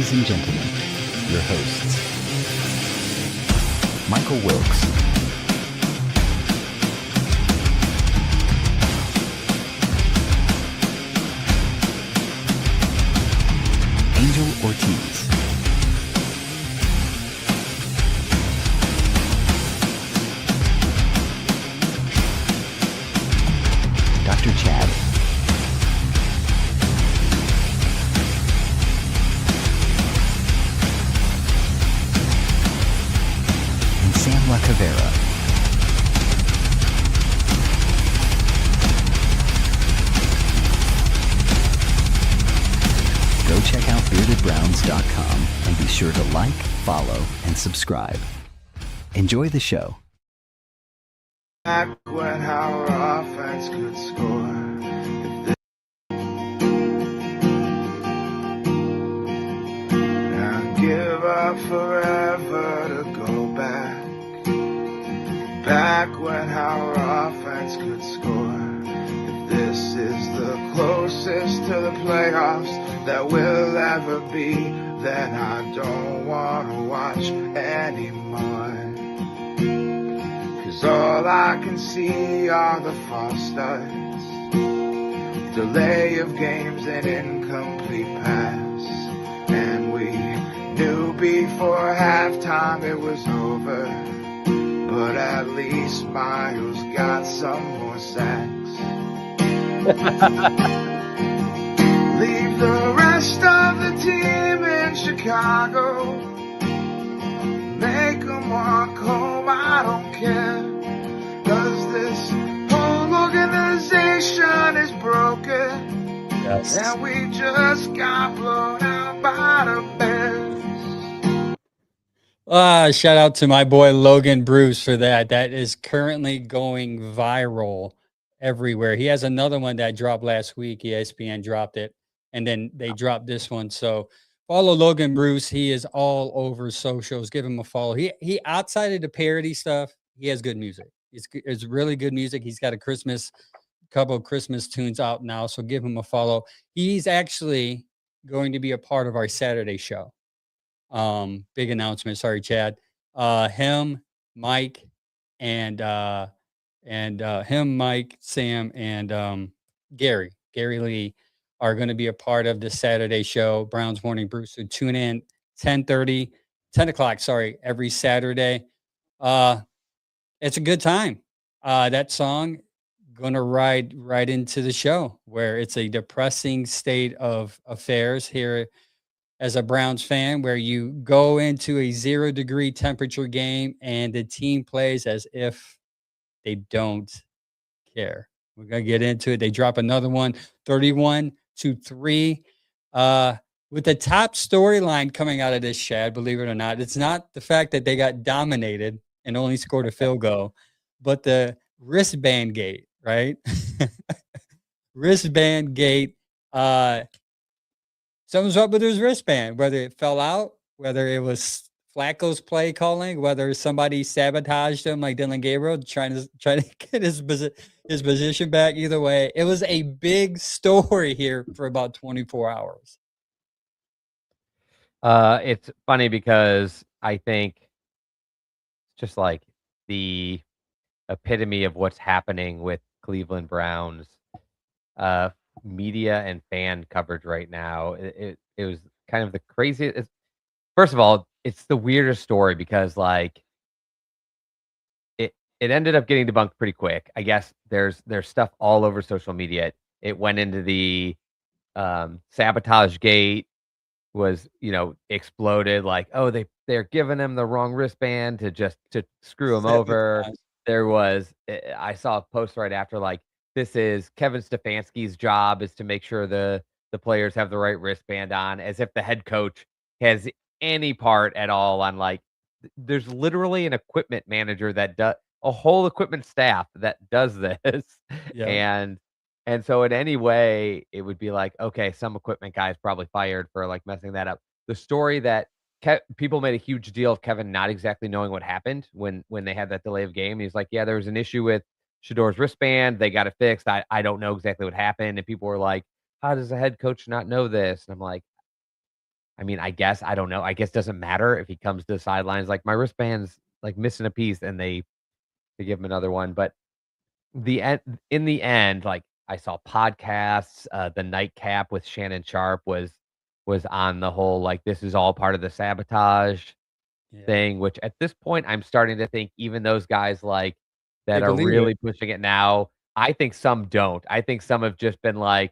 Ladies and gentlemen, your hosts, Michael Wilkes, Angel Ortiz, Dr. Chad, and Sam LaCavera. Go check out beardedbrowns.com and be sure to like, follow, and subscribe. Enjoy the show. Back when our offense could score. Now give up forever to go back. Back when our offense could score. If this is the closest to the playoffs that we'll ever be, then I don't want to watch anymore. All I can see are the false starts, delay of games and incomplete pass. And we knew before halftime it was over, but at least Miles got some more sacks. Leave the rest of the team in Chicago, make them walk home, I don't care. Cause this whole organization is broken. Yes. And we just got blown out by the Bears. Shout out to my boy Logan Bruce for that. That is currently going viral everywhere. He has another one that dropped last week. ESPN dropped it, and then they dropped this one. So follow Logan Bruce. He is all over socials. Give him a follow. He outside of the parody stuff, he has good music. It's really good music. He's got a couple of Christmas tunes out now, so give him a follow. He's actually going to be a part of our Saturday show. Big announcement. Sorry, Chad. Him, Mike, and Mike, Sam, and Gary Lee are going to be a part of the Saturday show, Browns Morning Brew. So tune in 10 o'clock, every Saturday. It's a good time. That song gonna ride right into the show where it's a depressing state of affairs here as a Browns fan, where you go into a 0-degree temperature game and the team plays as if they don't care. We're gonna get into it. They drop another one, 31-3. With the top storyline coming out of this, Shad, believe it or not, it's not the fact that they got dominated and only scored a field goal, but the wristband gate, right? Wristband gate. Something's up with his wristband, whether it fell out, whether it was Flacco's play calling, whether somebody sabotaged him like Dylan Gabriel, trying to get his position back. Either way, it was a big story here for about 24 hours. It's funny because I think just like the epitome of what's happening with Cleveland Browns media and fan coverage right now. It was kind of the craziest. First of all, it's the weirdest story because like it ended up getting debunked pretty quick. I guess there's stuff all over social media. It went into the sabotage gate, was exploded, like, oh, they're giving him the wrong wristband to screw him over. There was I saw a post right after, like, this is Kevin Stefanski's job is to make sure the players have the right wristband on, as if the head coach has any part at all on, like, there's literally an equipment manager that does a whole equipment staff that does this. Yeah. And so in any way, it would be like, okay, some equipment guy is probably fired for like messing that up. The story that people made a huge deal of Kevin not exactly knowing what happened when they had that delay of game. He's like, yeah, there was an issue with Shador's wristband. They got it fixed. I don't know exactly what happened. And people were like, how does the head coach not know this? And I'm like, I mean, I guess, I don't know. I guess it doesn't matter if he comes to the sidelines, like, "My wristband's, like, missing a piece," and they give him another one, but the end in the end, like, I saw podcasts, the Nightcap with Shannon Sharp was on the whole, like, "This is all part of the sabotage." Yeah. Thing, which at this point, I'm starting to think even those guys, like, They that are believe it. really pushing it now, I think some don't. I think some have just been like,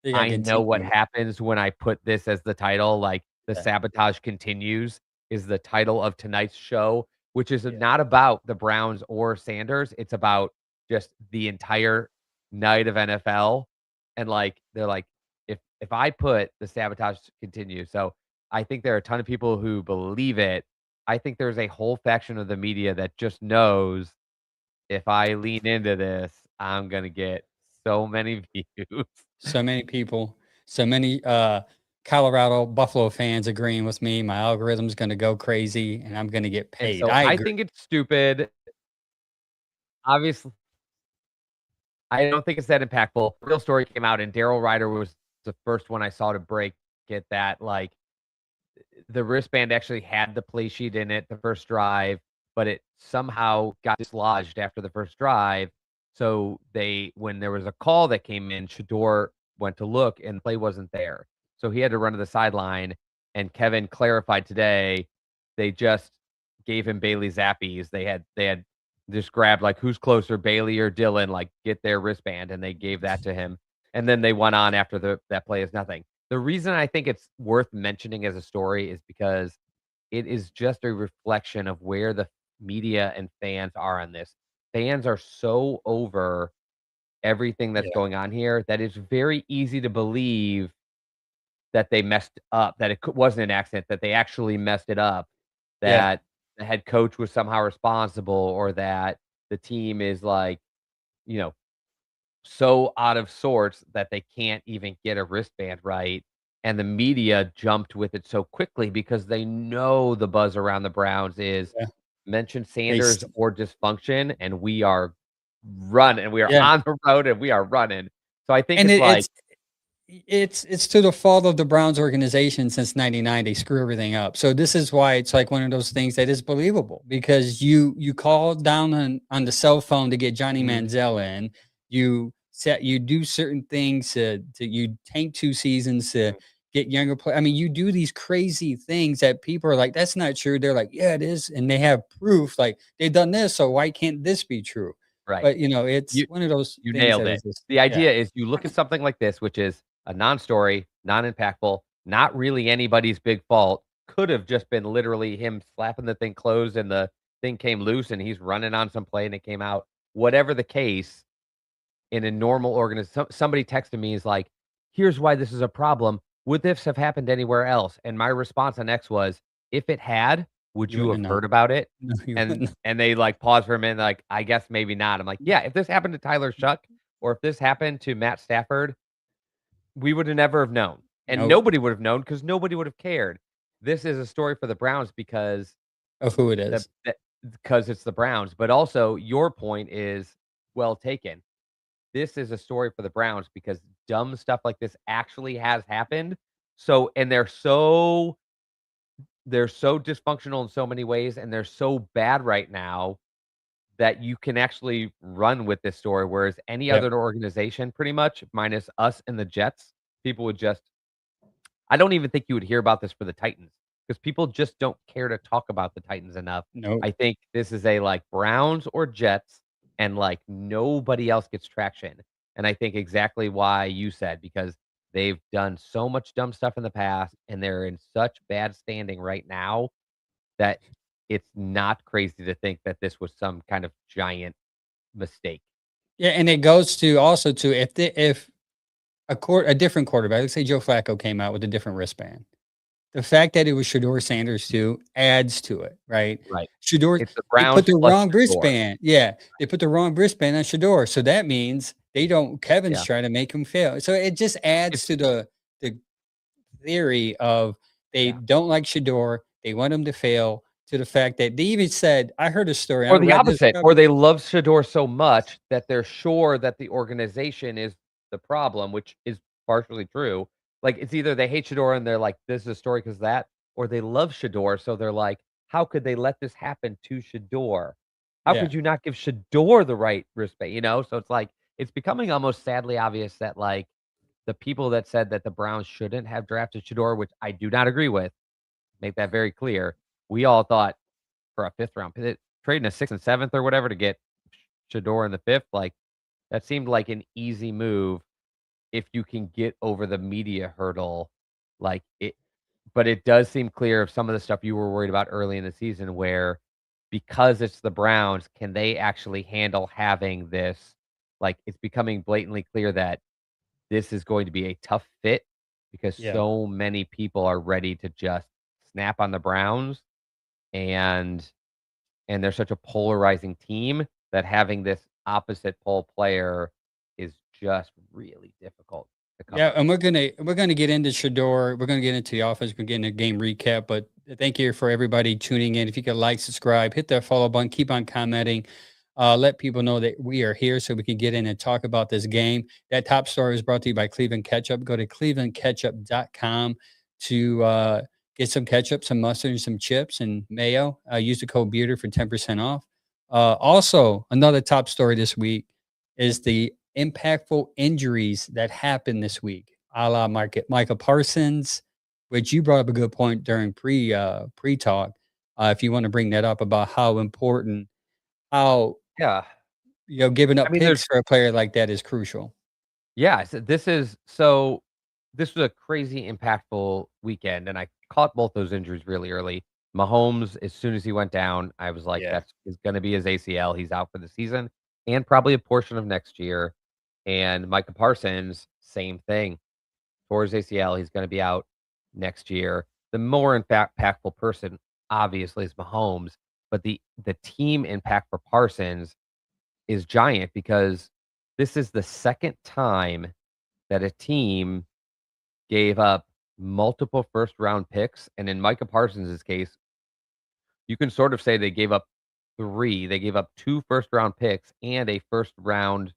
They gotta "I know what continue. happens when I put this as the title," like, "The Yeah. Sabotage Continues" is the title of tonight's show, which is Yeah. not about the Browns or Sanders, it's about just the entire night of NFL, and, like, they're like, "If I put The Sabotage Continues," so I think there are a ton of people who believe it. I think there's a whole faction of the media that just knows if I lean into this, I'm gonna get so many views. So many people, so many Colorado Buffalo fans agreeing with me. My algorithm's gonna go crazy and I'm gonna get And paid. so I I agree. think it's stupid. Obviously, I don't think it's that impactful. Real story came out and Daryl Ryder was the first one I saw to break it that, like, the wristband actually had the play sheet in it the first drive, but it somehow got dislodged after the first drive. So when there was a call that came in, Shador went to look and the play wasn't there. So he had to run to the sideline. And Kevin clarified today, they just gave him Bailey Zappies. They had just grabbed, like, who's closer, Bailey or Dylan, like, get their wristband, and they gave that to him. And then they went on after that play is nothing. The reason I think it's worth mentioning as a story is because it is just a reflection of where the media and fans are on this. Fans are so over everything that's Yeah. going on here that it's very easy to believe that they messed up, that it wasn't an accident, that they actually messed it up, Yeah. that the head coach was somehow responsible, or that the team is, like, you know, so out of sorts that they can't even get a wristband right, and the media jumped with it so quickly because they know the buzz around the Browns is Yeah. mention They s Sanders or dysfunction, and we are running, we are yeah. on the road, and we are running. So I think And it's it, like it's to the fault of the Browns organization since '99. They screw everything up. So this is why it's like one of those things that is believable because you call down on the cell phone to get Johnny mhm, Manziel in. You do certain things to you tank 2 seasons to mhm, get younger play. I mean, you do these crazy things that people are like, that's not true. They're like, yeah, it is, and they have proof. Like they've done this, so why can't this be true? right. But it's You one of those you things nailed that it. is just The yeah, idea is you look at something like this, which is a non-story, non-impactful, not really anybody's big fault, could have just been literally him slapping the thing closed and the thing came loose and he's running on some play and it came out. Whatever the case, in a normal organization, somebody texted me, is like, "Here's why this is a problem. Would this have happened anywhere else?" And my response on X was, "If it had, would you you wouldn't have have known. heard about it?" No, you And wouldn't. and they, like, paused for a minute, like, "I guess maybe not." I'm like, "Yeah, if this happened to Tyler Shuck or if this happened to Matt Stafford, we would have never have known, and Nope. nobody would have known because nobody would have cared." This is a story for the Browns because Of who it the is. because it's the Browns, but also your point is well taken. This is a story for the Browns because dumb stuff like this actually has happened. So and they're so dysfunctional in so many ways, and they're so bad right now that you can actually run with this story, whereas any Yep. other organization, pretty much, minus us and the Jets, people would just I don't even think you would hear about this for the Titans because people just don't care to talk about the Titans enough. Nope. I think this is a, like, Browns or Jets, and, like, nobody else gets traction, and I think exactly why you said, because they've done so much dumb stuff in the past, and they're in such bad standing right now that it's not crazy to think that this was some kind of giant mistake. Yeah, and it goes to also to if a different quarterback, let's say Joe Flacco came out with a different wristband. The fact that it was Shador Sanders too adds to it, right? Right. Shador, It's the they put Browns the plus wrong Shador. wristband. Yeah, they put the wrong wristband on Shador, so that means they don't. Kevin's Yeah. trying to make him fail. So it just adds It's to the theory of they yeah. don't like Shador. They want him to fail. To the fact that they even said, I heard a story. I Or the read this opposite, or probably. they love Shador so much that they're sure that the organization is the problem, which is partially true, Like, it's either they hate Shador and they're like, "This is a story because that," or they love Shador, so they're like, "How could they let this happen to Shador? How Yeah. could you not give Shador the right respect?" You know? So it's like, it's becoming almost sadly obvious that, like, the people that said that the Browns shouldn't have drafted Shador, which I do not agree with, make that very clear. We all thought for a 5th round pick, trading a 6th and 7th or whatever to get Shador in the 5th, like, that seemed like an easy move if you can get over the media hurdle, like, it but it does seem clear of some of the stuff you were worried about early in the season where because it's the Browns, can they actually handle having this like, it's becoming blatantly clear that this is going to be a tough fit because Yeah. so many people are ready to just snap on the Browns, and they're such a polarizing team that having this opposite pole player is just really difficult to come Yeah, by. and we're gonna get into Shador. We're gonna get into the offense. We're getting a game recap, but thank you for everybody tuning in. If you could like, subscribe, hit that follow button, keep on commenting. Let people know that we are here so we can get in and talk about this game. That top story is brought to you by Cleveland Ketchup. Go to clevelandketchup.com to get some ketchup, some mustard, and some chips and mayo. Use the code Bearder for 10% off. Also, another top story this week is the impactful injuries that happened this week, a la Micah Parsons, which you brought up a good point during pre talk. If you want to bring that up about how important, how Yeah. giving I up mean, there's picks for a player like that is crucial. yeah, this was a crazy impactful weekend, and I caught both those injuries really early. Mahomes, as soon as he went down, I was like, Yeah, "That's is gonna be his ACL. He's out for the season and probably a portion of next year." And Micah Parsons, same thing. Tore his ACL. He's gonna be out next year. The more impactful person, obviously, is Mahomes, but the team impact for Parsons is giant because this is the second time that a team gave up multiple first round picks, and in Micah Parsons' case, you can sort of say they gave up 3. They gave up 2 first round picks and a first round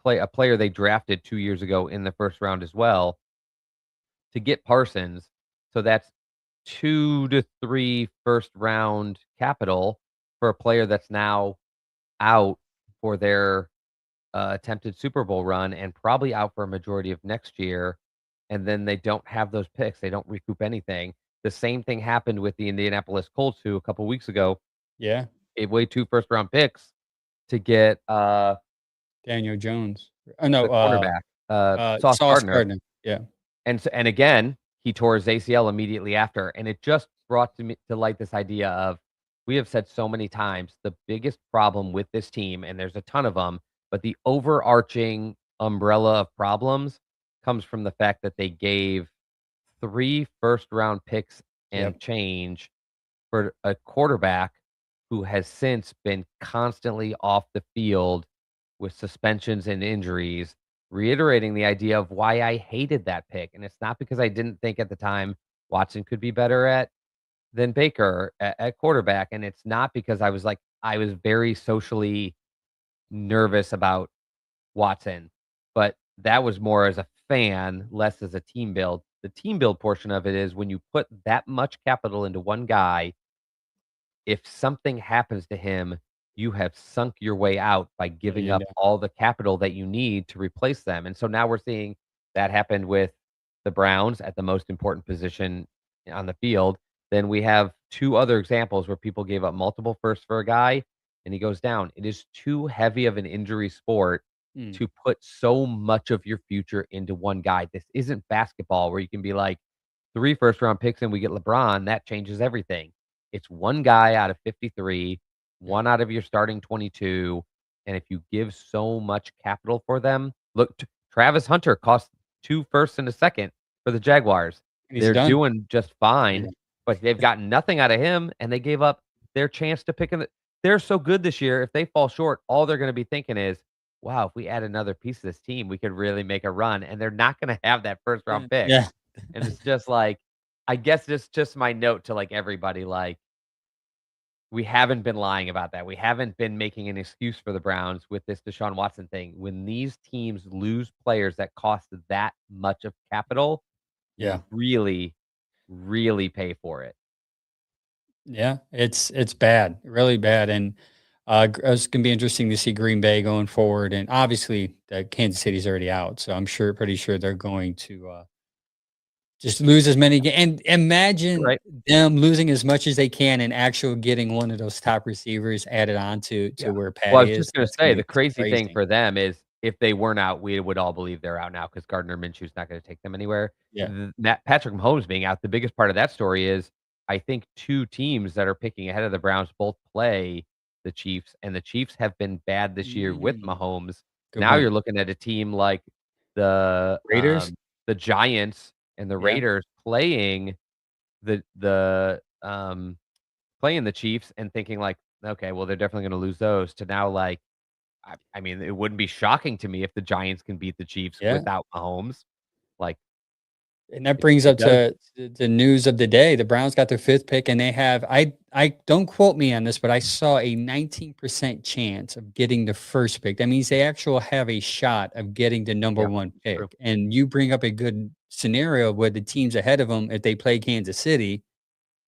a player they drafted 2 years ago in the first round as well to get Parsons. So that's 2 to 3 first round capital for a player that's now out for their attempted Super Bowl run and probably out for a majority of next year, and then they don't have those picks. They don't recoup anything. The same thing happened with the Indianapolis Colts who a couple weeks ago yeah. gave away 2 first round picks to get Daniel Jones. Oh no, the cornerback, Sauce Sauce Gardner. Gardner. Yeah, And again, he tore his ACL immediately after, and it just brought to light this idea of we have said so many times the biggest problem with this team, and there's a ton of them, but the overarching umbrella of problems comes from the fact that they gave 3 first round picks and yep. change for a quarterback who has since been constantly off the field with suspensions and injuries, reiterating the idea of why I hated that pick. And it's not because I didn't think at the time Watson could be better at than Baker at quarterback. And it's not because I was like, I was very socially nervous about Watson, but that was more as a fan, less as a team build. The team build portion of it is when you put that much capital into one guy, if something happens to him, you have sunk your way out by Yeah, giving up all the capital that you need to replace them. And so now we're seeing that happened with the Browns at the most important position on the field. Then we have 2 other examples where people gave up multiple firsts for a guy and he goes down. It is too heavy of an injury sport Mm, to put so much of your future into one guy. This isn't basketball where you can be like 3 first round picks and we get LeBron, that changes everything. It's one guy out of 53, yeah. one out of your starting 22, and if you give so much capital for them look, Travis Hunter cost 2 firsts and a second for the Jaguars. And he's They're done. doing just Yeah, fine, but they've gotten nothing out of him, and they gave up their chance to pick in the they're so good this year, if they fall short, all they're gonna be thinking is, "Wow, if we add another piece of this team, we could really make a run," and they're not gonna have that first yeah, round pick. yeah. And it's just like I guess it's just my note to, like, everybody, like, we haven't been lying about that. We haven't been making an excuse for the Browns with this Deshaun Watson thing. When these teams lose players that cost that much of capital, Yeah. really, really pay for it. Yeah, it's bad, really bad, and it's gonna be interesting to see Green Bay going forward, and obviously, Kansas City's already out, so I'm pretty sure they're going to just lose as many and imagine Right? them losing as much as they can and actually getting one of those top receivers added on to Yeah. where Well, I Patty was just is. gonna That's gonna say the be crazy thing crazy. for them is if they weren't out, we would all believe they're out now because Gardner Minshew's not gonna take them anywhere. Yeah, Patrick Mahomes being out, the biggest part of that story is I think 2 teams that are picking ahead of the Browns both play the Chiefs, and the Chiefs have been bad this year with mm, Mahomes. good Now point. you're looking at a team like the, Raiders? the Giants and the Yeah, Raiders the playing the Chiefs and thinking like, "Okay, well, they're definitely gonna lose those," to now, like, I mean, it wouldn't be shocking to me if the Giants can beat the Chiefs yeah. without Mahomes. Like, And that it brings it up does. to the news of the day. The Browns got their 5th pick, and they have I don't quote me on this, but I saw a 19% chance of getting the 1st pick. That means they actually have a shot of getting the number Yeah, 1 true. pick. And you bring up a good scenario where the teams ahead of them, if they play Kansas City,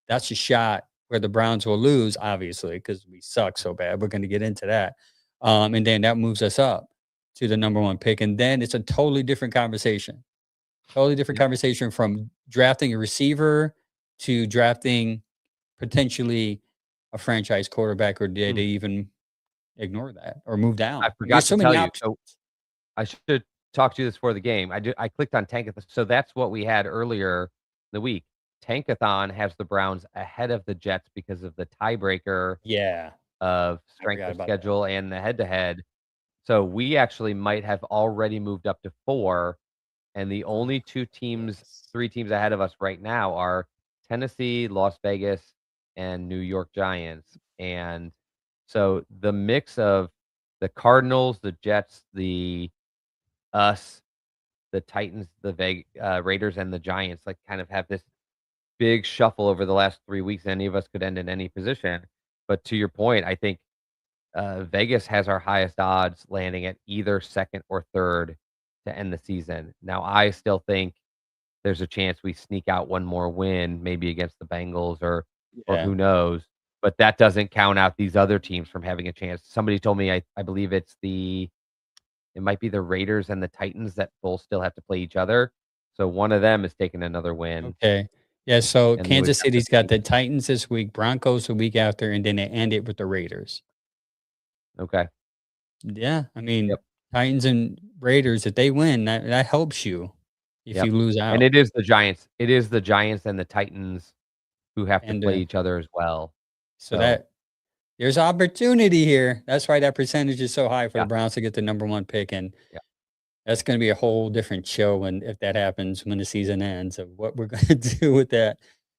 that's a shot where the Browns will lose, obviously, because we suck so bad. We're going to get into that. And then that moves us up to the number 1 pick. And then it's a totally different conversation. Totally different Yeah, conversation from drafting a receiver to drafting potentially a franchise quarterback, or did they mm, even ignore that or move I down? I mean, there's forgot to so many tell you, options. so I should talk to you this before the game. I clicked on Tankathon, so that's what we had earlier in the week. Tankathon has the Browns ahead of the Jets because of the tiebreaker Yeah, of I strength forgot of about that. schedule and the head-to-head. So we actually might have already moved up to 4, and the only 2 teams Yes. 3 teams ahead of us right now are Tennessee, Las Vegas, and New York Giants, and so the mix of the Cardinals, the Jets, us, the Titans, Raiders, and the Giants, like, kind of have this big shuffle over the last 3 weeks. Any of us could end in any position, but to your point, I think Vegas has our highest odds landing at either 2nd or 3rd to end the season. Now, I still think there's a chance we sneak out one more win, maybe against the Bengals or Yeah. who knows, but that doesn't count out these other teams from having a chance. Somebody told me I believe it might be the Raiders and the Titans that both still have to play each other. So one of them is taking another win, Okay. Yeah. So and then we've Kansas got the City's got the Bengals. Titans this week, Broncos the week after, and then they end it with the Raiders. Okay. Yeah. I mean, Yep. Titans and Raiders, if they win, that helps you if Yep. you lose And out. it is the Giants. It is the Giants and the Titans who have to And play each other as well. so So, that there's opportunity here. That's why that percentage is so high for the yeah, Browns to get the number 1 pick, and yeah, that's gonna be a whole different show when if that happens when the season ends of what we're gonna do with yeah.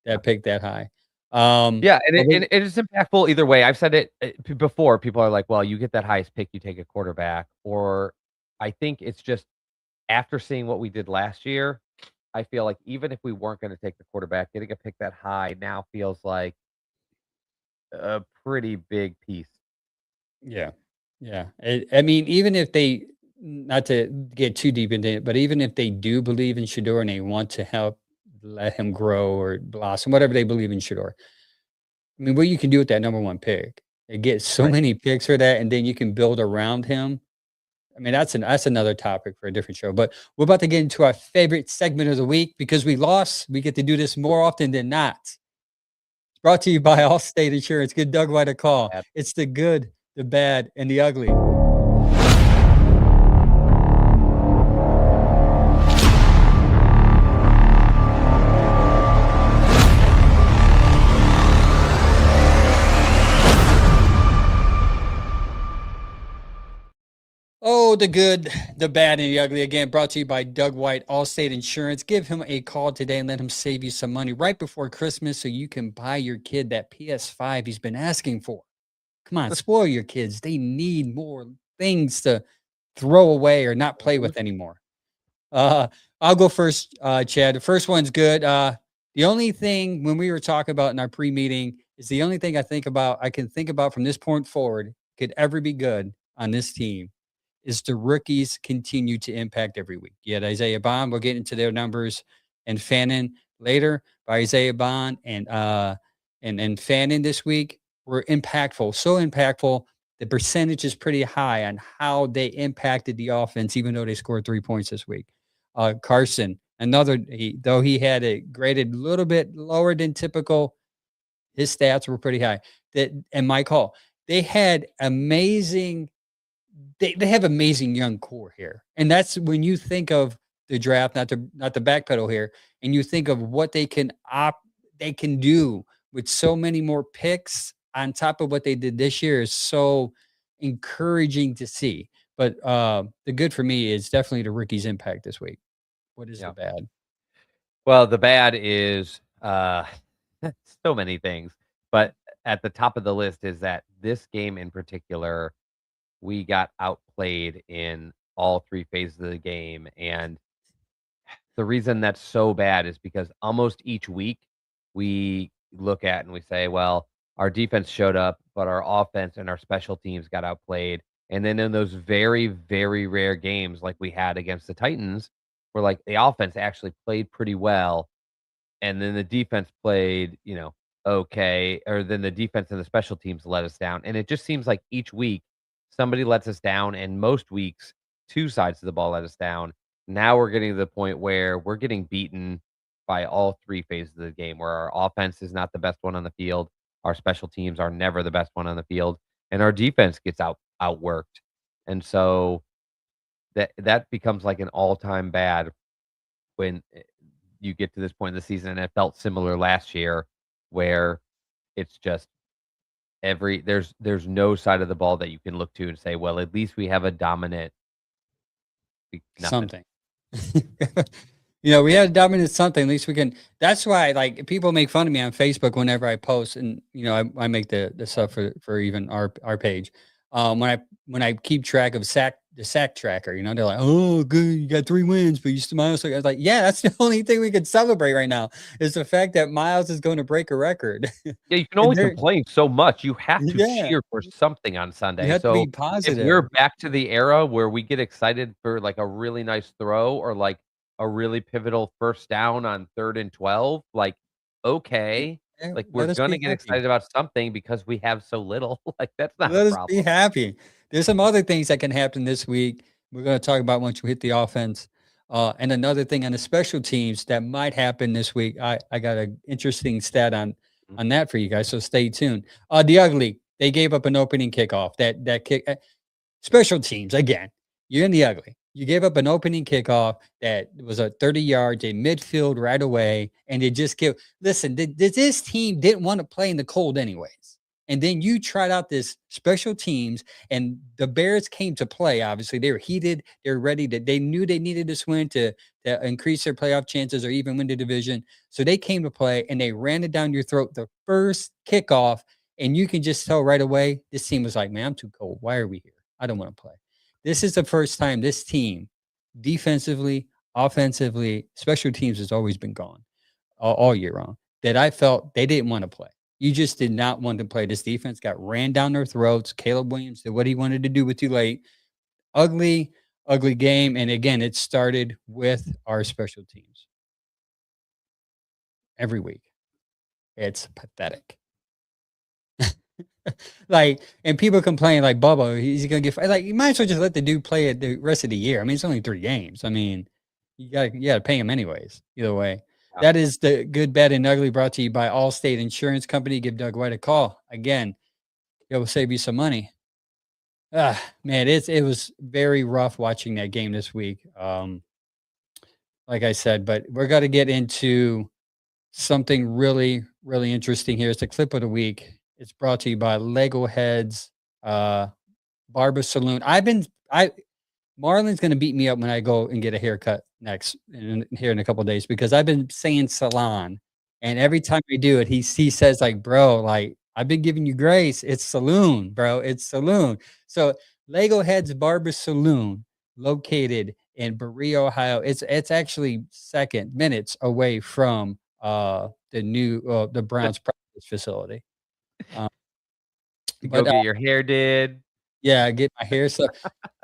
that pick that high. Yeah, and But it is impactful either way. I've said it, before. People are like, "Well, you get that highest pick, you take a quarterback," or I think it's just after seeing what we did last year, I feel like even if we weren't gonna take the quarterback, getting a pick that high now feels like a pretty big piece. yeah, yeah. I mean, even if they not to get too deep into it, but even if they do believe in Shador and they want to help let him grow or blossom, whatever they believe in Shador, I mean, what you can do with that number 1 pick, it gets so Right. many picks for that, and then you can build around him. I mean, that's another topic for a different show. But we're about to get into our favorite segment of the week because we lost. We get to do this more often than not. It's brought to you by Allstate Insurance. Give Doug White a call. Bad. It's the good, the bad, and the ugly. Oh, the good, the bad, and the ugly. Again, brought to you by Doug White, Allstate Insurance. Give him a call today and let him save you some money right before Christmas so you can buy your kid that PS5 he's been asking for. Come on, spoil your kids. They need more things to throw away or not play Mhm. with anymore. Uh, I'll go first, Chad. The first one's good. The only thing when we were talking about in our pre-meeting is the only thing I can think about from this point forward could ever be good on this team is the rookies continue to impact every week. You had Isaiah Bond. We'll get into their numbers. and Fannin later by Isaiah Bond and Fannin this week were impactful, so impactful. The percentage is pretty high on how they impacted the offense, even though they scored 3 points this week. Carson, though he had it graded a little bit lower than typical, his stats were pretty high. And Mike Hall, they had amazing they have amazing young core here. And that's when you think of the draft, not the backpedal here, and you think of what they can do with so many more picks on top of what they did this year is so encouraging to see. But the good for me is definitely the rookie's impact this week. What is the Yeah. bad? Well, the bad is so many things, but at the top of the list is that this game in particular, we got outplayed in all 3 phases of the game, and the reason that's so bad is because almost each week we look at and we say, well, our defense showed up, but our offense and our special teams got outplayed. And then in those very, very rare games like we had against the Titans, where like the offense actually played pretty well and then the defense played, okay, or then the defense and the special teams let us down. And it just seems like each week somebody lets us down, and most weeks 2 sides of the ball let us down. Now we're getting to the point where we're getting beaten by all 3 phases of the game, where our offense is not the best one on the field, our special teams are never the best one on the field, and our defense gets outworked. And so that becomes like an all-time bad when you get to this point in the season, and it felt similar last year where it's just there's no side of the ball that you can look to and say, "Well, at least we have a dominant nothing." Something. We had a dominant something. At least we can. That's why, like, people make fun of me on Facebook whenever I post, and I make the stuff for even our page. When I keep track of the sack tracker, they're like, "Oh, good, you got 3 wins, but you still Miles." I was like, "Yeah, that's the only thing we can celebrate right now is the fact that Miles is going to break a record." Yeah, you can And only complain so much. You have to yeah, cheer for something on you Sunday. have to be So if we're positive. back to the era where we get excited for like a really nice throw or like a really pivotal first down on 3rd and 12, like, okay, Yeah, like we're let us gonna be get happy. excited about something because we have so little. Like that's not a Let us be problem. happy. There's some other things that can happen this week. We're going to talk about once we hit the offense. And another thing on the special teams that might happen this week. I got an interesting stat Mhm. on that for you guys. So stay tuned. The ugly, they gave up an opening kickoff. That kick special teams again. You're in the ugly. You gave up an opening kickoff that was a 30 yards, a midfield right away, and it just give. Listen, this team didn't want to play in the cold anyways. And then you tried out this special teams, and the Bears came to play. Obviously, they were heated. They were ready. They knew they needed this win to increase their playoff chances or even win the division. So they came to play, and they ran it down your throat the first kickoff. And you can just tell right away, this team was like, man, I'm too cold. Why are we here? I don't want to play. This is the first time this team, defensively, offensively, special teams has always been gone all year long. That I felt they didn't want to play. You just did not want to play. This defense got ran down their throats. Caleb Williams did what he wanted to do with too late. Ugly, ugly game. And again, it started with our special teams every week. It's pathetic. Like, and people complain like Bubba, he's gonna get like you might as well just let the dude play it the rest of the year. I mean, it's only 3 games. I mean, you gotta pay him anyways. Either way. Yeah. That is the good, bad, and ugly brought to you by Allstate Insurance Company. Give Doug White a call. Again, it will save you some money. Man, it was very rough watching that game this week. Like I said, but we're gonna get into something really, really interesting here. It's the clip of the week. It's brought to you by Lego Heads, uh, Barber Saloon. Marlon's gonna beat me up when I go and get a haircut next here in a couple of days because I've been saying salon, and every time I do it, he says like, "Bro, like I've been giving you grace. It's saloon, bro. It's saloon." So Lego Heads Barber Saloon, located in Berea, Ohio. It's actually second minutes away from the Browns practice facility. Um, To go but get your hair did. yeah, get my hair so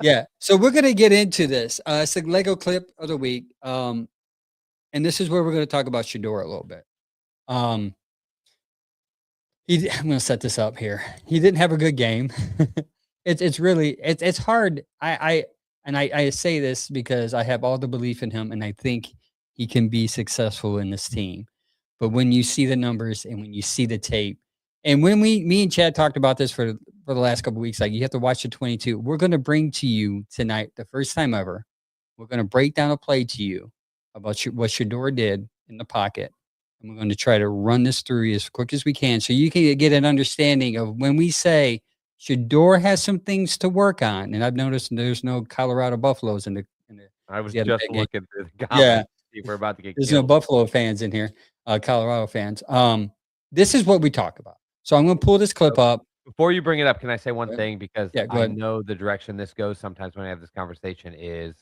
yeah. So we're gonna get into this. It's the Lego clip of the week. and this is where we're going to talk about Shador a little bit. Um, I'm going to set this up here. He didn't have a good game. It's really it's hard. I say this because I have all the belief in him, and I think he can be successful in this team. But when you see the numbers and when you see the tape, and when me and Chad talked about this for the last couple weeks, like you have to watch the 22. We're going to bring to you tonight, the first time ever. We're going to break down a play to you about what Shador did in the pocket, and we're going to try to run this through as quick as we can, so you can get an understanding of when we say Shador has some things to work on. And I've noticed there's no Colorado Buffaloes in I was the other just big game. looking through the Yeah, comments. See if we're about to get there's no killed. Buffalo fans in here, Colorado fans. This is what we talk about. So I'm going to pull this clip up. Before you bring it up, can I say one Yeah. thing? Because Yeah, go I ahead. know the direction this goes sometimes when I have this conversation is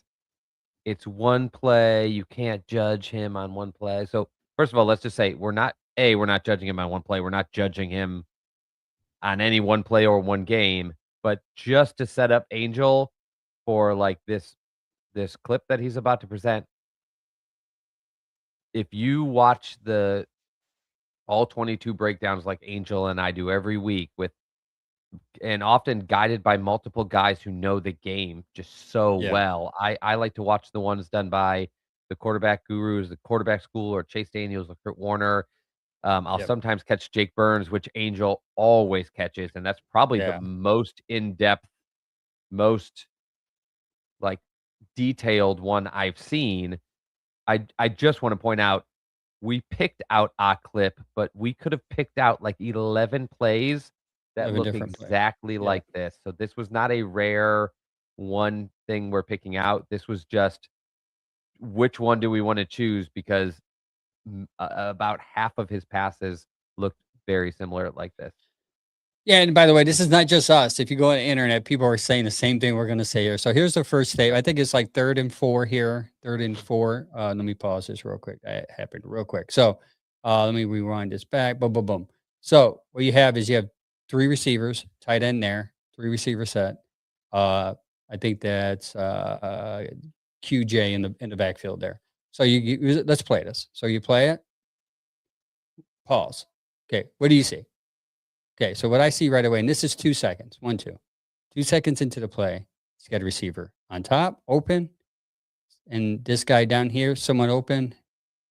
it's one play. You can't judge him on one play. So first of all, let's just say we're not judging him on one play. We're not judging him on any one play or one game. But just to set up Angel for like this clip that he's about to present, if you watch the all 22 breakdowns like Angel and I do every week with and often guided by multiple guys who know the game just so Yeah, well. I like to watch the ones done by the quarterback gurus, the quarterback school, or Chase Daniels, or Kurt Warner. I'll yep, sometimes catch Jake Burns, which Angel always catches, and that's probably the yeah. most in-depth, most like detailed one I've seen. I just want to point out we picked out a clip, but we could have picked out like 11 plays that 11 look different plays. exactly Yeah. like this. So this was not a rare one thing we're picking out. This was just which one do we want to choose because about half of his passes looked very similar like this. Yeah, and by the way, this is not just us. If you go on the internet, people are saying the same thing we're going to say here. So here's the first tape. I think it's like 3rd and 4 here. 3rd and 4. Let me pause this real quick. That happened real quick. So let me rewind this back. Boom, boom, boom. So what you have is you have 3 receivers, tight end there, 3 receiver set. I think that's QJ in the backfield there. So let's play this. So you play it. Pause. Okay, what do you see? Okay, so what I see right away, and this is 2 seconds, 1, 2. 2 seconds into the play, he's got a receiver on top, open, and this guy down here, somewhat open,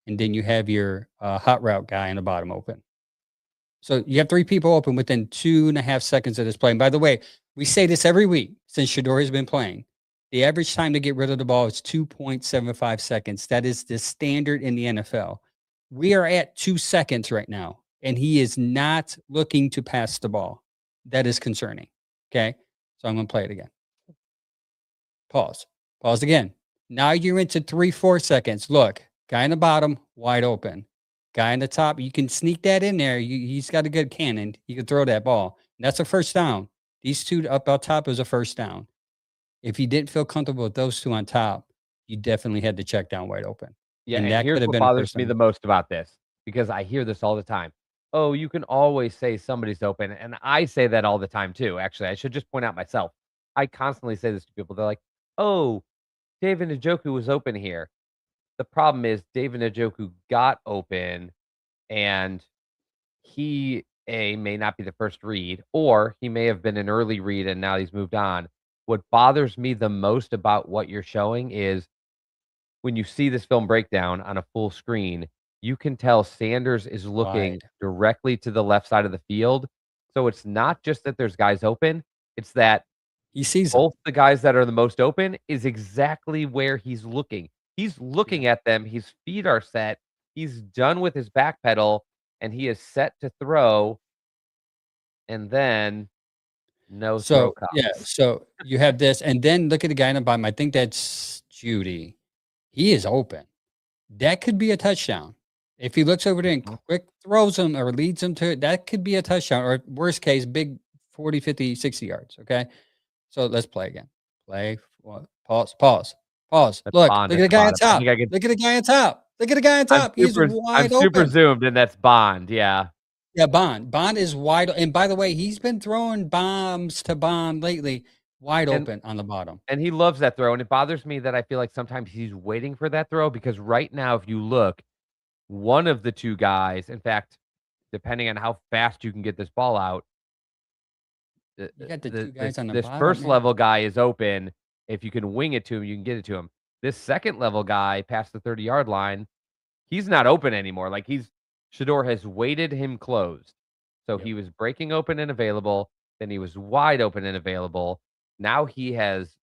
and then you have your hot route guy on the bottom open. So you have 3 people open within 2.5 seconds of this play. And by the way, we say this every week since Shador has been playing. The average time to get rid of the ball is 2.75 seconds. That is the standard in the NFL. We are at 2 seconds right now, and he is not looking to pass the ball. That is concerning. Okay. So I'm going to play it again. Pause. Pause again. Now you're into 3, 4 seconds. Look, guy in the bottom, wide open. Guy in the top, you can sneak that in there. He's got a good cannon. He can throw that ball. That's a first down. These 2 up top is a first down. If you didn't feel comfortable with those 2 on top, you definitely had to check down wide open. Yeah, And and that here's could have what been a bothers first me down. the most about this, because I hear this all the time. "Oh, you can always say somebody's open," and I say that all the time too, actually, I should just point out myself. I constantly say this to people, they're like, "Oh, David Njoku was open here." The problem is David Njoku got open, and he, A, may not be the first read, or he may have been an early read and now he's moved on. What bothers me the most about what you're showing is when you see this film breakdown on a full screen, you can tell Sanders is looking Wide. directly to the left side of the field. So it's not just that there's guys open, it's that He sees them. both the guys that are the most open is exactly where he's looking. He's Yeah. looking at them, his feet are set, he's done with his back pedal, and he is set to throw, and then no throw So, yeah, comes. so you have this, and then look at the guy in the bottom. I think that's Judy. He is open. That could be a touchdown. If he looks over there and Mhm. quick throws him or leads him to it, that could be a touchdown, or worst case, big 40, 50, 60 yards. Okay. So let's play again. Play. Pause. Pause. Pause. That's Look Bond at at the the guy on bottom. I top. think I could Look at the guy on top. Look at the guy on top. He's I'm wide super open. zoomed, and that's Bond, yeah. Yeah, Bond. Bond is wide. And by the way, he's been throwing bombs to Bond lately. wide And open on the bottom. and he loves that throw, and it bothers me that I feel like sometimes he's waiting for that throw because right now, if you look, one of the 2 guys, in fact, depending on how fast you can get this ball out, the You got the the two this guys on the this bottom, first man. level guy is open. If you can wing it to him, you can get it to him. This second level guy past the 30-yard line, he's not open anymore. Like Shador has weighted him closed. So Yep. he was breaking open and available, then he was wide open and available. Now he has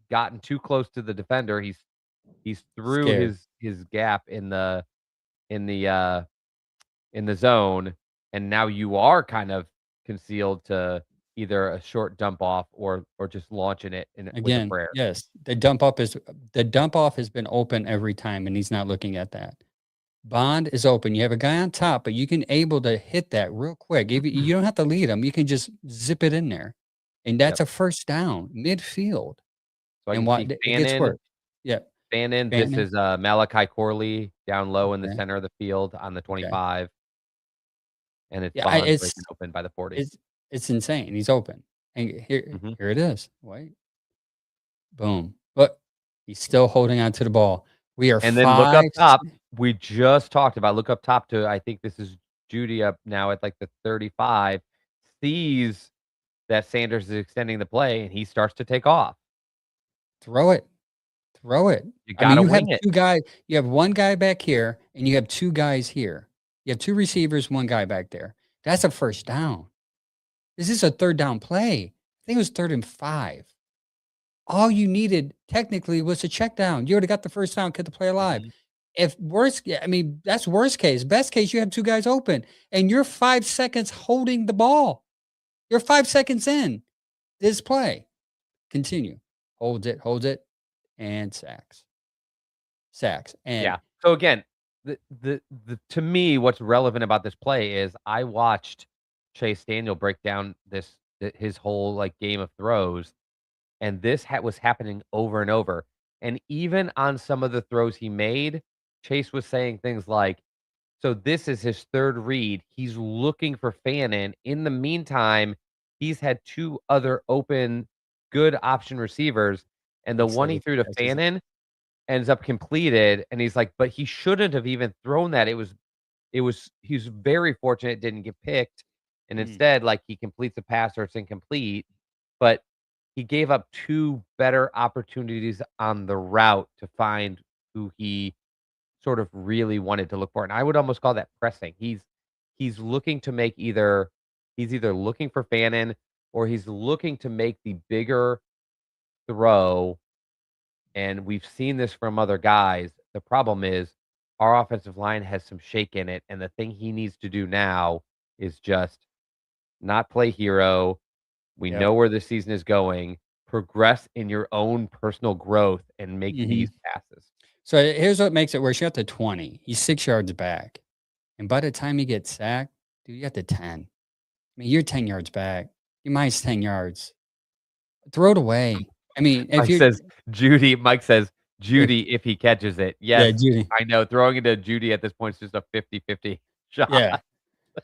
gotten too close to the defender. He's through Scared. his gap in the uh in the zone, and now you are kind of concealed to either a short dump off or just launching it with a Again, prayer. yes, the dump off has been open every time, and he's not looking at that. Bond is open. You have a guy on top, but you can able to hit that real quick. If you don't have to lead him, you can just zip it in there, and that's Yep. a first down midfield. So I And can what see it gets worse. Yeah, Fannin. This Bannon. is Malachi Corley down low in the Okay, center of the field on the okay. 25, and it's Yeah, Bond breaking open by the 40. it's it's insane. He's open, and Mhm. here it is. Wait, boom. But he's still holding on to the ball. We are And then look up 5. top. We just talked about look up top to I think this is Judy up now at like the 35, sees that Sanders is extending the play, and he starts to take off. Throw it. Throw it. You I mean, gotta you have wing it. 2 guys, you have 1 guy back here, and you have 2 guys here. You have 2 receivers, 1 guy back there. That's a first down. This is a third down play. I think it was 3rd and 5. All you needed technically was a check down. You already got the first down, kept the play alive. Mhm. If worst yeah, I mean, that's worst case. Best case, you have 2 guys open, and you're 5 seconds holding the ball. You're 5 seconds in this play. Continue. Holds it, and sacks. Sacks, and Yeah. So again, the to me, what's relevant about this play is I watched Chase Daniel break down his whole like game of throws, and this was happening over and over. And even on some of the throws he made, Chase was saying things like, "So this is his third read. He's looking for Fannin. In the meantime, he's had 2 other open, good option receivers, and the one instead he he threw to catches it. Fannin ends up completed, and he's like, "But he shouldn't have even thrown that. It was he's very fortunate it didn't get picked, and Mm, instead, like, he completes a pass or it's incomplete, but he gave up 2 better opportunities on the route to find who he sort of really wanted to look for, and I would almost call that pressing. He's looking to make he's either looking for Fannin or he's looking to make the bigger throw, and we've seen this from other guys. The problem is our offensive line has some shake in it, and the thing he needs to do now is just not play hero. We yep. know where the season is going. Progress in your own personal growth and make these Mhm. passes. So here's what makes it worse. You're at the 20. He's 6 yards back, and by the time he gets sacked, dude, you're at the 10. I mean, you're 10 yards back. You're minus 10 yards. Throw it away. I mean, if Mike you says, Judy, Mike says, if Judy, if he catches it. yeah, Yes, Judy. I know. Throwing it to Judy at this point is just a 50-50 shot. Yeah.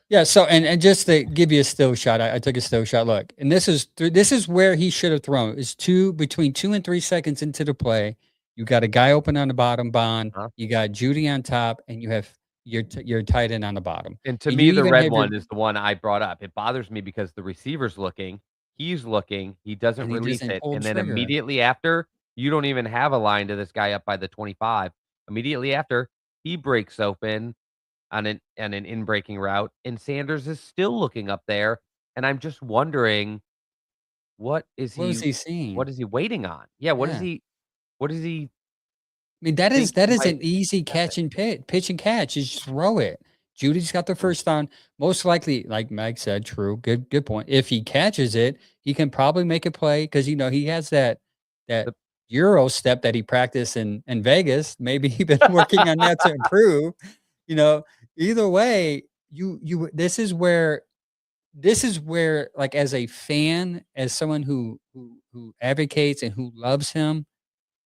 Yeah, so and just to give you a still shot, I took a still shot. Look, and this is where he should have thrown. It's between 2 and 3 seconds into the play. You got a guy open on the bottom, Bond. Huh? You got Judy on top, and you have your tight end on the bottom. And to And you me, the even red have your one is the one I brought up. It bothers me because the receiver's looking, he's looking, he doesn't and he release doesn't it, pull the and then trigger. immediately after, you don't even have a line to this guy up by the 25. Immediately after, he breaks open on an in-breaking route, and Sanders is still looking up there, and I'm just wondering, what is What was he he seeing? what is he waiting on? Yeah, Yeah. what does he I mean, think that he is might an easy happen? catch and pitch and catch. You just throw it. Judy's got the first down. Most likely, like Mike said, true. Good point. If he catches it, he can probably make a play because he has that The Euro step that he practiced in Vegas. Maybe he's been working on that to improve. You know, either way, you this is where like as a fan, as someone who advocates and who loves him,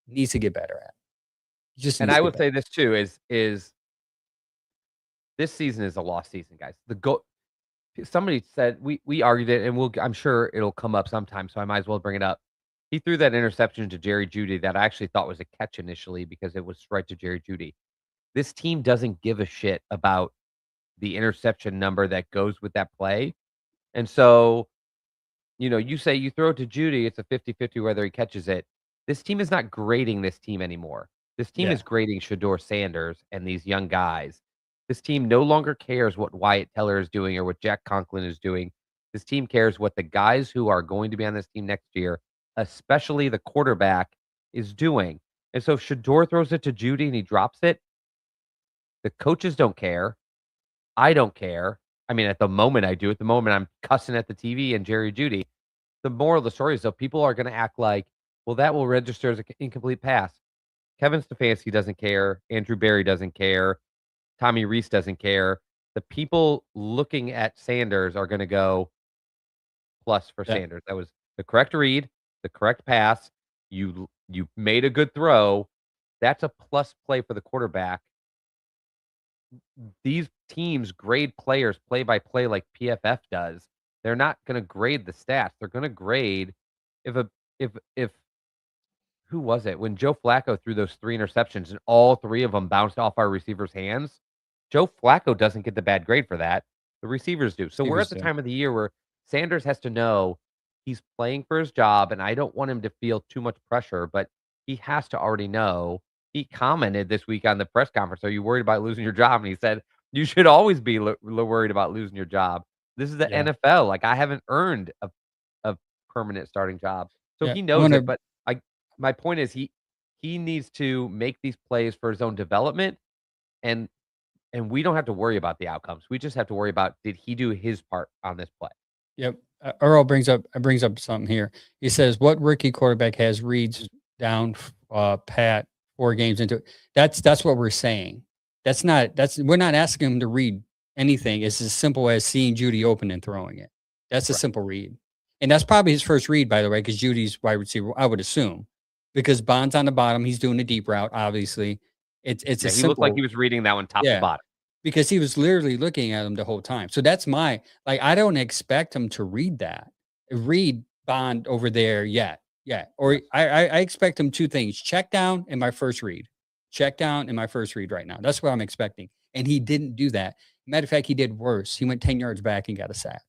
needs to get better at. He just and needs I to get would better. say this too is this season is a lost season, guys. The goal somebody said we argued it, and I'm sure it'll come up sometime, so I might as well bring it up. He threw that interception to Jerry Jeudy that I actually thought was a catch initially because it was right to Jerry Jeudy. This team doesn't give a shit about the interception number that goes with that play. And so, you say you throw it to Jeudy, it's a 50-50 whether he catches it. This team is not grading this team anymore. This team Yeah. is grading Shador Sanders and these young guys. This team no longer cares what Wyatt Teller is doing or what Jack Conklin is doing. This team cares what the guys who are going to be on this team next year, especially the quarterback, is doing. And so if Shador throws it to Jeudy and he drops it, the coaches don't care. I don't care. I mean, at the moment I do. At the moment I'm cussing at the TV and Jerry Jeudy. The moral of the story is, though, people are gonna act like, well, that will register as an incomplete pass. Kevin Stefanski doesn't care. Andrew Berry doesn't care. Tommy Reese doesn't care. The people looking at Sanders are gonna go plus for Yeah. Sanders. That was the correct read, the correct pass. You made a good throw. That's a plus play for the quarterback. These teams grade players play by play like PFF does. They're not gonna grade the stats. They're gonna grade if a if who was it? When Joe Flacco threw those 3 interceptions and all 3 of them bounced off our receivers' hands, Joe Flacco doesn't get the bad grade for that. The receivers do. So we're at Receivers the do. time of the year where Sanders has to know he's playing for his job, and I don't want him to feel too much pressure, but he has to already know. He commented this week on the press conference, "Are you worried about losing your job?" And he said, "You should always be worried about losing your job. This is the Yeah. NFL. Like, I haven't earned a permanent starting job." So Yeah. he I knows want it, to. but my point is he needs to make these plays for his own development, and we don't have to worry about the outcomes. We just have to worry about, did he do his part on this play? Yep. Earl brings up something here. He says, "What rookie quarterback has reads down pat 4 games into it?" That's what we're saying. We're not asking him to read anything. It's as simple as seeing Judy open and throwing it. That's a Right. simple read, and that's probably his first read, by the way, because Judy's wide receiver. I would assume because Bond's on the bottom. He's doing a deep route. Obviously, it's a Yeah, he looked like he simple. was reading that one top to Yeah. bottom. Because he was literally looking at him the whole time. So that's my like, I don't expect him to read Bond over there yet. Yeah. Or Yes. I expect him 2 things, check down and my first read. Check down and my first read right now. That's what I'm expecting. And he didn't do that. Matter of fact, he did worse. He went 10 yards back and got a sack.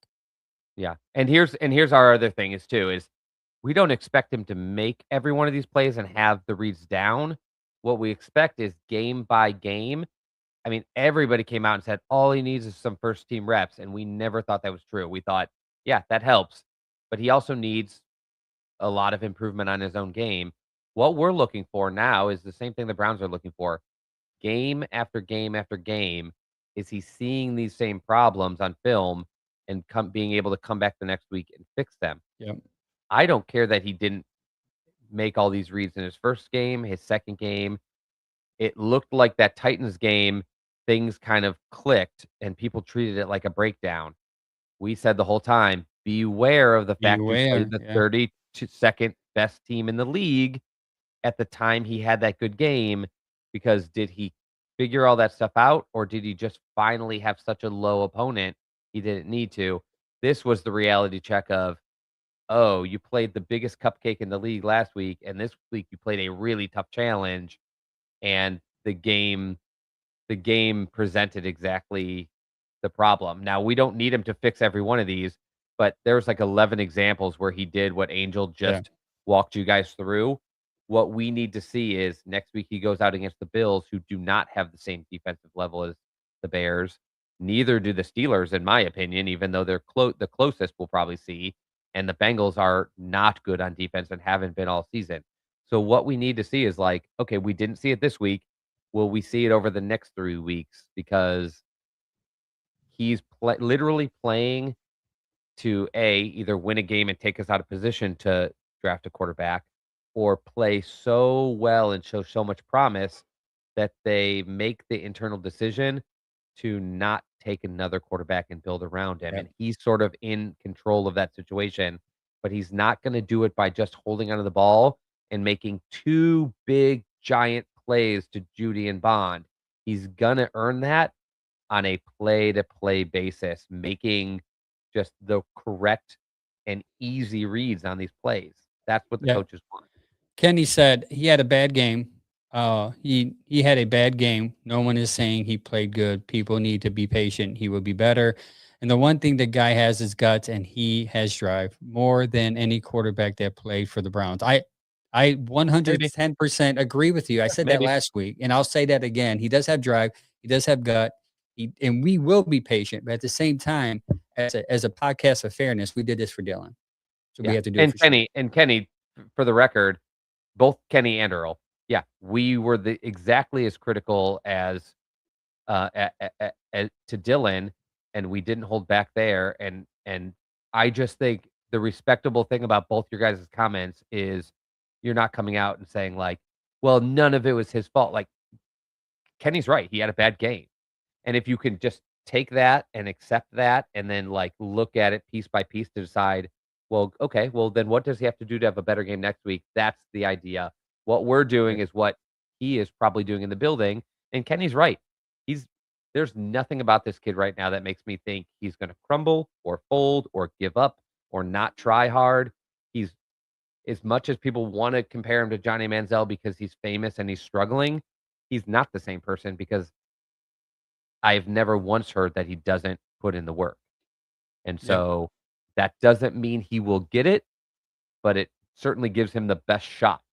Yeah. And here's our other thing is we don't expect him to make every one of these plays and have the reads down. What we expect is game by game. I mean, everybody came out and said all he needs is some first team reps, and we never thought that was true. We thought, yeah, that helps, but he also needs a lot of improvement on his own game. What we're looking for now is the same thing the Browns are looking for. Game after game after game, is he seeing these same problems on film and being able to come back the next week and fix them? Yep. I don't care that he didn't make all these reads in his first game, his second game. It looked like that Titans game, things kind of clicked and people treated it like a breakdown. We said the whole time, beware of the fact you played Beware. the Yeah. 32nd best team in the league at the time he had that good game, because did he figure all that stuff out, or did he just finally have such a low opponent he didn't need to? This was the reality check of, oh, you played the biggest cupcake in the league last week, and this week you played a really tough challenge, and the game presented exactly the problem. Now, we don't need him to fix every one of these, but there's like 11 examples where he did what Angel Yeah. just walked you guys through. What we need to see is next week he goes out against the Bills, who do not have the same defensive level as the Bears. Neither do the Steelers, in my opinion, even though they're the closest we'll probably see. And the Bengals are not good on defense and haven't been all season. So what we need to see is like, okay, we didn't see it this week. Will we see it over the next 3 weeks? Because he's literally playing to either win a game and take us out of position to draft a quarterback, or play so well and show so much promise that they make the internal decision to not take another quarterback and build around him. Yep. And he's sort of in control of that situation, but he's not going to do it by just holding onto the ball and making 2 big giant plays to Judy and Bond. He's going to earn that on a play to play basis, making just the correct and easy reads on these plays. That's what the Yeah. coaches want. Kenny said he had a bad game. He had a bad game. No one is saying he played good. People need to be patient. He will be better. And the one thing the guy has is guts, and he has drive more than any quarterback that played for the Browns. I Maybe, 110% agree with you. I said that maybe. last week, and I'll say that again. He does have drive. He does have gut. And we will be patient. But at the same time, as a podcast of fairness, we did this for Dylan. So we Yeah. have to do it for Kenny, for the record, both Kenny and Earl, yeah, we were exactly as critical as to Dylan, and we didn't hold back there. And I just think the respectable thing about both your guys' comments is you're not coming out and saying like, "Well, none of it was his fault." Like Kenny's right; he had a bad game, and if you can just take that and accept that, and then like look at it piece by piece to decide, well, okay, well then what does he have to do to have a better game next week? That's the idea. What we're doing sure. is what he is probably doing in the building, and Kenny's right. He's There's nothing about this kid right now that makes me think he's going to crumble or fold or give up or not try hard. He's As much as people want to compare him to Johnny Manziel because he's famous and he's struggling, he's not the same person because I've never once heard that he doesn't put in the work. And Yeah. so that doesn't mean he will get it, but it certainly gives him the best shot.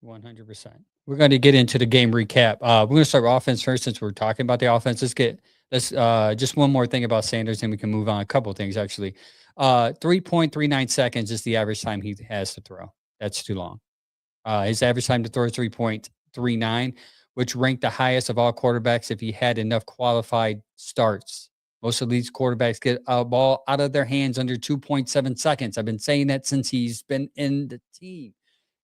100%. We're going to get into the game recap. We're going to start with offense first since we're talking about the offense. Let's just one more thing about Sanders and we can move on. A couple of things actually. 3.39 seconds is the average time he has to throw. That's too long. His average time to throw is 3.39, which ranked the highest of all quarterbacks if he had enough qualified starts. Most of these quarterbacks get a ball out of their hands under 2.7 seconds. I've been saying that since he's been in the team.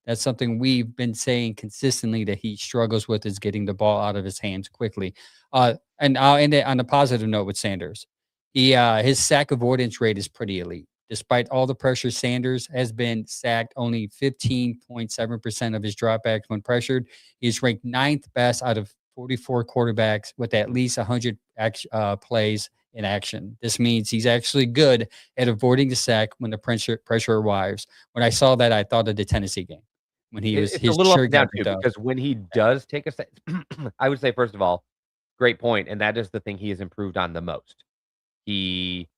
That's something we've been saying consistently that he struggles with is getting the ball out of his hands quickly. And I'll end it on a positive note with Sanders. His sack avoidance rate is pretty elite. Despite all the pressure, Sanders has been sacked only 15.7% of his dropbacks when pressured. He's ranked ninth best out of 44 quarterbacks with at least 100 plays in action. This means he's actually good at avoiding the sack when the pressure arrives. When I saw that, I thought of the Tennessee game when It's a his little up shirt and down got too ripped up. because when he does take a I would say, first of all, great point, and that is the thing he has improved on the most. He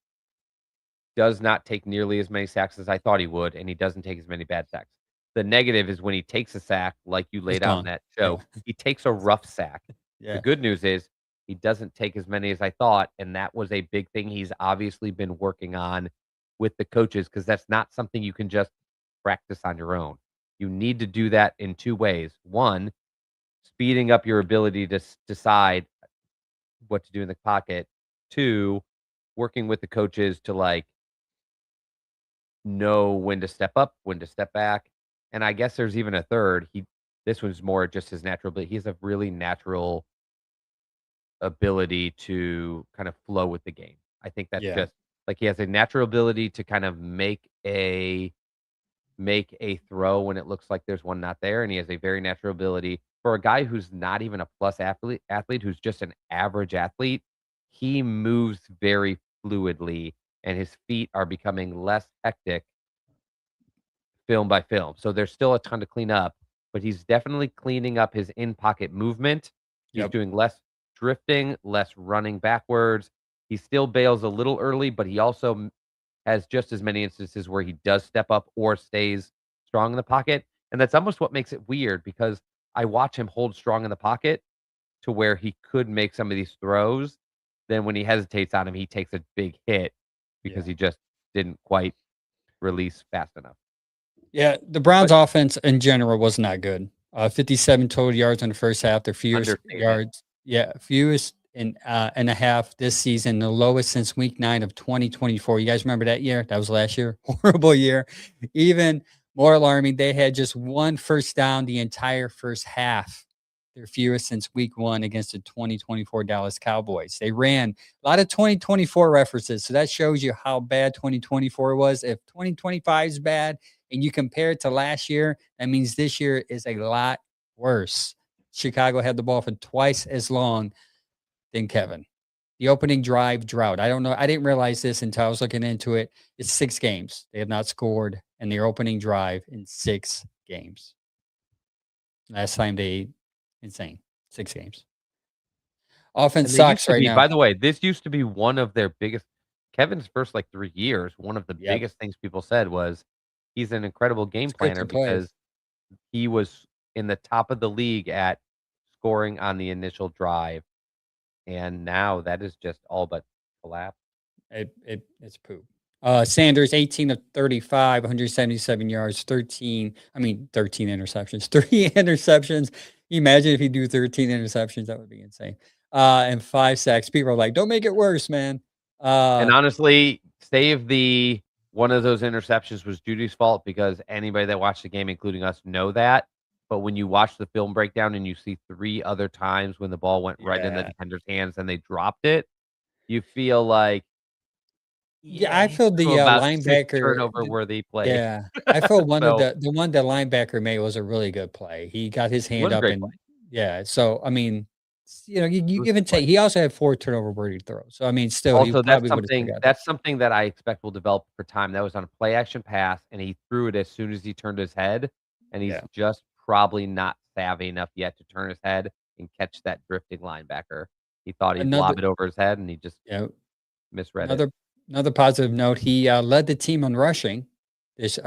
does not take nearly as many sacks as I thought he would, and he doesn't take as many bad sacks. The negative is when he takes a sack, like you It's laid out in gone. that Yeah. show, he takes a rough sack. The Yeah. good news is he doesn't take as many as I thought, and that was a big thing he's obviously been working on with the coaches because that's not something you can just practice on your own. You need to do that in two ways. One, speeding up your ability to decide what to do in the pocket. Two, working with the coaches to like know when to step up, when to step back. And I guess there's even a third. This one's more just his natural, but he has a really natural ability to kind of flow with the game. I think that's Yeah. just like he has a natural ability to kind of make a throw when it looks like there's one not there, and he has a very natural ability for a guy who's not even a plus athlete who's just an average athlete. He moves very fluidly, and his feet are becoming less hectic film by film. So there's still a ton to clean up, but he's definitely cleaning up his in pocket movement. He's Yep. doing less drifting, less running backwards. He still bails a little early, but he also has just as many instances where he does step up or stays strong in the pocket. And that's almost what makes it weird because I watch him hold strong in the pocket to where he could make some of these throws. Then when he hesitates on him, he takes a big hit because Yeah. he just didn't quite release fast enough. Yeah. The Browns But offense in general was not good. 57 total yards in the first half, their fewest understatement. yards. Yeah. Fewest and a half this season, the lowest since week 9 of 2024. You guys remember that year? That was last year. Horrible year. Even more alarming, they had just one first down the entire first half. Their fewest since week 1 against the 2024 Dallas Cowboys. They ran a lot of 2024 references. So that shows you how bad 2024 was. If 2025 is bad and you compare it to last year, that means this year is a lot worse. Chicago had the ball for twice as long than Kevin. The opening drive drought. I don't know. I didn't realize this until I was looking into it. It's 6 games. They have not scored in their opening drive in 6 games. Last time insane, 6 games. Offense And they used sucks to right be, now. by the way, this used to be one of their biggest Kevin's first, like, 3 years, one of the Yep, biggest things people said was, "He's an incredible game planner," scripted plays. because he was in the top of the league at scoring on the initial drive, and now that is just all but collapsed. It's poop. Sanders, 18 of 35, 177 yards, 13 interceptions, 3 interceptions. Can you imagine if you do 13 interceptions? That would be insane. And 5 sacks. People are like, don't make it worse, man. And Uh, honestly, save the one of those interceptions was Judy's fault because anybody that watched the game, including us, know that. But when you watch the film breakdown and you see 3 other times when the ball went right in the yeah. defender's hands and they dropped it, you feel like, Yeah, yeah, I he feel threw the about 6 linebacker. turnover-worthy plays. Yeah, I feel So, the one the linebacker made was a really good play. He got his it hand was a up great play. and yeah. So I mean, you It was give a and good play. take. He also had 4 turnover worthy throws. So I mean, still, he Also, probably would have still got that. that's something that I expect will develop for time. That was on a play action pass, and he threw it as soon as he turned his head, and he's Yeah. just probably not savvy enough yet to turn his head and catch that drifting linebacker. He thought he'd Another lob it over his head, and he just yeah, misread it. another another positive note. He led the team on rushing this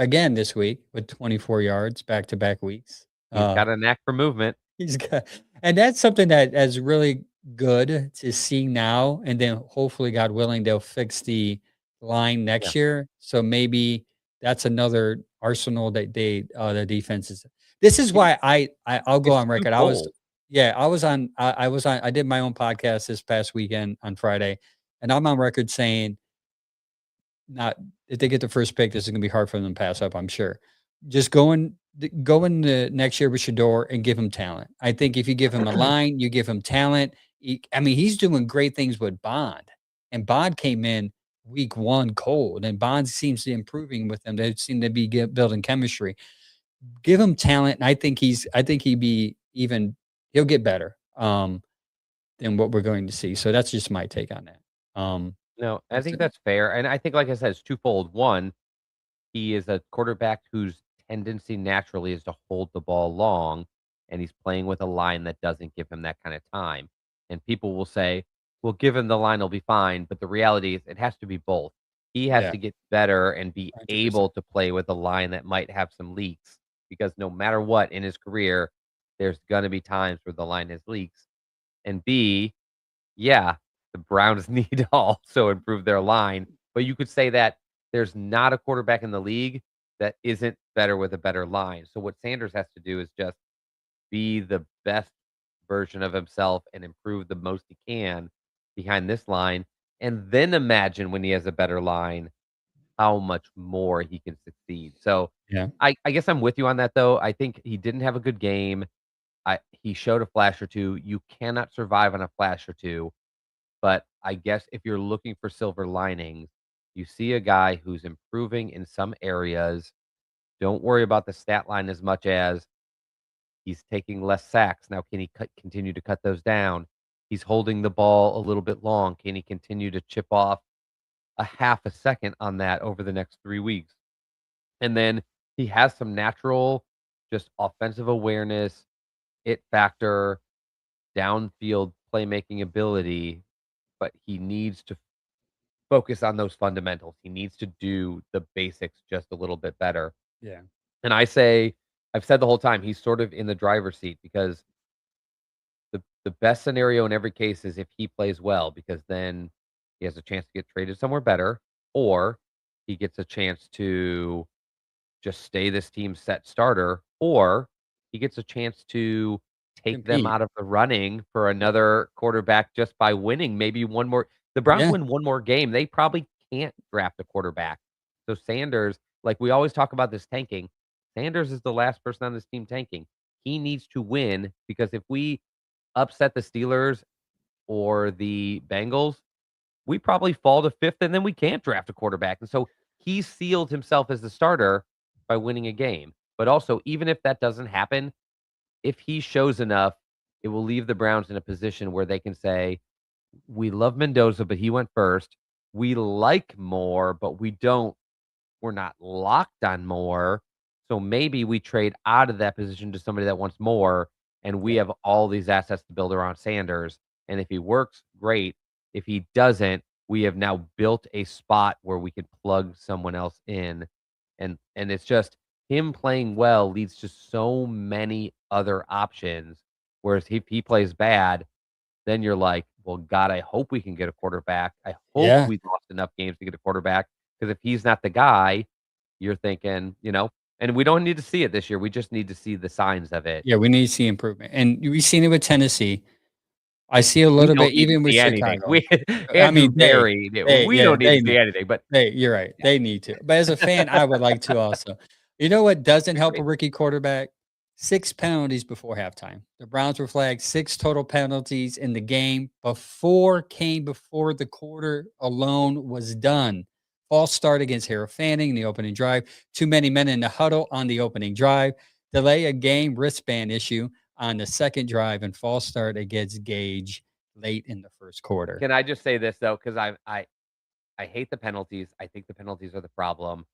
week with 24 yards back to back weeks. He's got a knack for movement. He's got and that's something that is really good to see now, and then hopefully, God willing, they'll fix the line Yeah. next year. So maybe that's another arsenal that the defense is. This is It why I'll go it's on record. twofold. I was on I did my own podcast this past weekend on Friday, and I'm on record saying not if they get the first pick, this is gonna be hard for them to pass up, I'm sure. Just go in the next year with Shador and give him talent. I think if you give him a line, you give him talent. I mean, he's doing great things with Bond, and Bond came in week 1 cold, and Bond seems to be improving with them. They seem to be building chemistry. Give him talent, and I think he'll get better, than what we're going to see. So that's just my take on that. No, I That's think it. that's fair, and I think, like I said, it's twofold. 1, he is a quarterback whose tendency naturally is to hold the ball long, and he's playing with a line that doesn't give him that kind of time. And people will say, "Well, give him the line, he'll be fine." But the reality is it has to be both. He has Yeah, to get better and be 100%. able to play with a line that might have some leaks because no matter what in his career, there's gonna be times where the line has leaks. And B, yeah, the Browns need to also improve their line, but you could say that there's not a quarterback in the league that isn't better with a better line. So what Sanders has to do is just be the best version of himself and improve the most he can behind this line, and then imagine when he has a better line, how much more he can succeed. So Yeah. I guess I'm with you on that though. I think he didn't have a good game. He showed a flash or two. You cannot survive on a flash or two. But I guess if you're looking for silver linings, you see a guy who's improving in some areas. Don't worry about the stat line as much as he's taking less sacks. Now, can he continue to cut those down? He's holding the ball a little bit long. Can he continue to chip off a half a second on that over the next 3 weeks? And then he has some natural, just offensive awareness, it factor, downfield playmaking ability, but he needs to focus on those fundamentals. He needs to do the basics just a little bit better. Yeah. And I've said the whole time, he's sort of in the driver's seat because the best scenario in every case is if he plays well, because then he has a chance to get traded somewhere better, or he gets a chance to just stay this team's set starter, or he gets a chance to take them Compete. out of the running for another quarterback just by winning maybe one more. The Browns Yeah. win one more game, they probably can't draft a quarterback. So Sanders, like we always talk about this tanking, Sanders is the last person on this team tanking. He needs to win because if we upset the Steelers or the Bengals, we probably fall to 5th and then we can't draft a quarterback. And so he sealed himself as the starter by winning a game. But also, even if that doesn't happen, if he shows enough, it will leave the Browns in a position where they can say, "We love Mendoza, but he went first. We like Moore, but we don't we're not locked on more. So maybe we trade out of that position to somebody that wants more, and we Yeah. have all these assets to build around Sanders. And if he works, great. If he doesn't, we have now built a spot where we could plug someone else in. And it's just him playing well leads to so many other options. Whereas if he plays bad, then you're like, well, God, I hope we can get a quarterback. I hope Yeah. we lost enough games to get a quarterback. Because if he's not the guy, you're thinking, and we don't need to see it this year. We just need to see the signs of it. Yeah, we need to see improvement, and we've seen it with Tennessee. I see a We little bit don't need to even with see anything. Chicago. We I Andrew mean, Berry, we yeah, don't need to see anything. But you're right. yeah, They need to. But as a fan, I would like to also. You know what doesn't I help agree. a rookie quarterback? 6 penalties before halftime. The Browns were flagged 6 total penalties in the game before the quarter alone was done. False start against Harold Fanning in the opening drive. Too many men in the huddle on the opening drive. Delay a game wristband issue on the second drive and false start against Gage late in the first quarter. Can I just say this though? Because I hate the penalties. I think the penalties are the problem.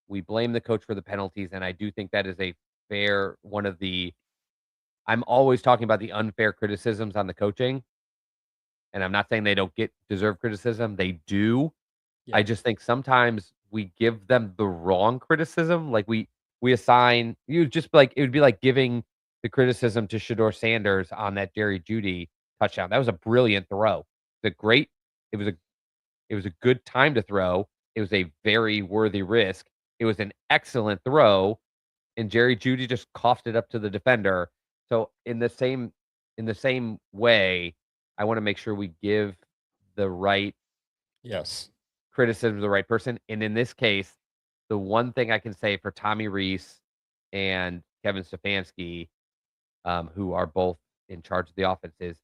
We blame the coach for the penalties, and I do think that is a fair one of the. I'm always talking about the unfair criticisms on the coaching, and I'm not saying they don't get deserve criticism. They do. I Yeah. just think sometimes we give them the wrong criticism. Like we assign you just like it would be like giving the criticism to Shador Sanders on that Jerry Judy touchdown. That was a brilliant throw. The great. It was a it was a good time to throw. It was a very worthy risk. It was an excellent throw, and Jerry Judy just coughed it up to the defender. So in the same way, I want to make sure we give the right Yes. criticism to the right person. And in this case, the one thing I can say for Tommy Reese and Kevin Stefanski, who are both in charge of the offense, is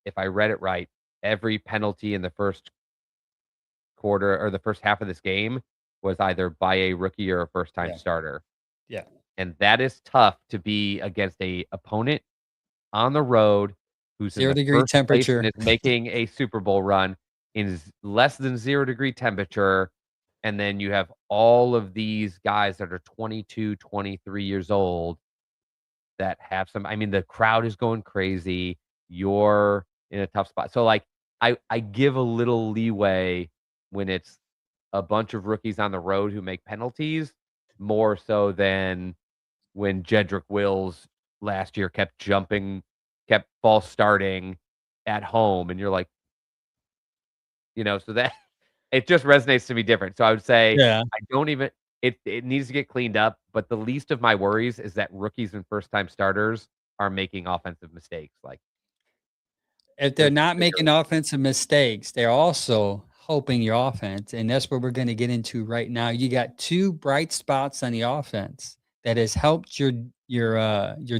if I read it right, every penalty in the first quarter or the first half of this game was either by a rookie or a first time Yeah. starter. Yeah. And that is tough to be against a opponent on the road who's in 0 the degree first place and temperature. is making a Super Bowl run in less than 0 degree temperature. And then you have all of these guys that are 22, 23 years old that have some. I mean, the crowd is going crazy. You're in a tough spot. So like I give a little leeway when it's a bunch of rookies on the road who make penalties, more so than when Jedrick Wills last year kept false starting at home, and you're like, so that it just resonates to me different. So I would say Yeah. I don't even it needs to get cleaned up, but the least of my worries is that rookies and first time starters are making offensive mistakes. Like If they're there's not bigger. making offensive mistakes, they're also helping your offense, and that's what we're gonna get into right now. You got 2 bright spots on the offense that has helped your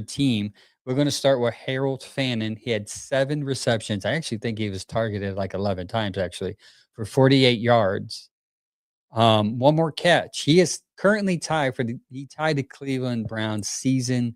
team. We're gonna start with Harold Fannin. He had 7 receptions. I actually think he was targeted like 11 times actually for 48 yards. One more catch. He is currently he tied the Cleveland Browns season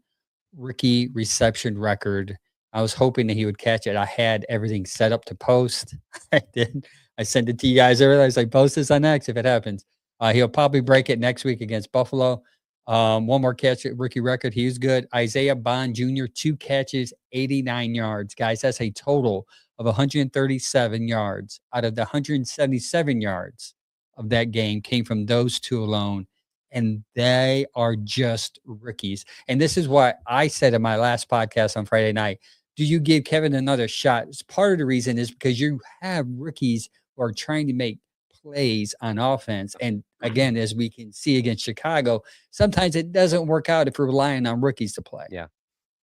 rookie reception record. I was hoping that he would catch it. I had everything set up to post. I did. I sent it to you guys earlier. I was like, post this on X if it happens. He'll probably break it next week against Buffalo. One more catch at rookie record. He was good. Isaiah Bond Jr., 2 catches, 89 yards. Guys, that's a total of 137 yards. Out of the 177 yards of that game came from those 2 alone. And they are just rookies. And this is what I said in my last podcast on Friday night. Do you give Kevin another shot? It's part of the reason is because you have rookies who are trying to make plays on offense. And again, as we can see against Chicago, sometimes it doesn't work out if we're relying on rookies to play. Yeah.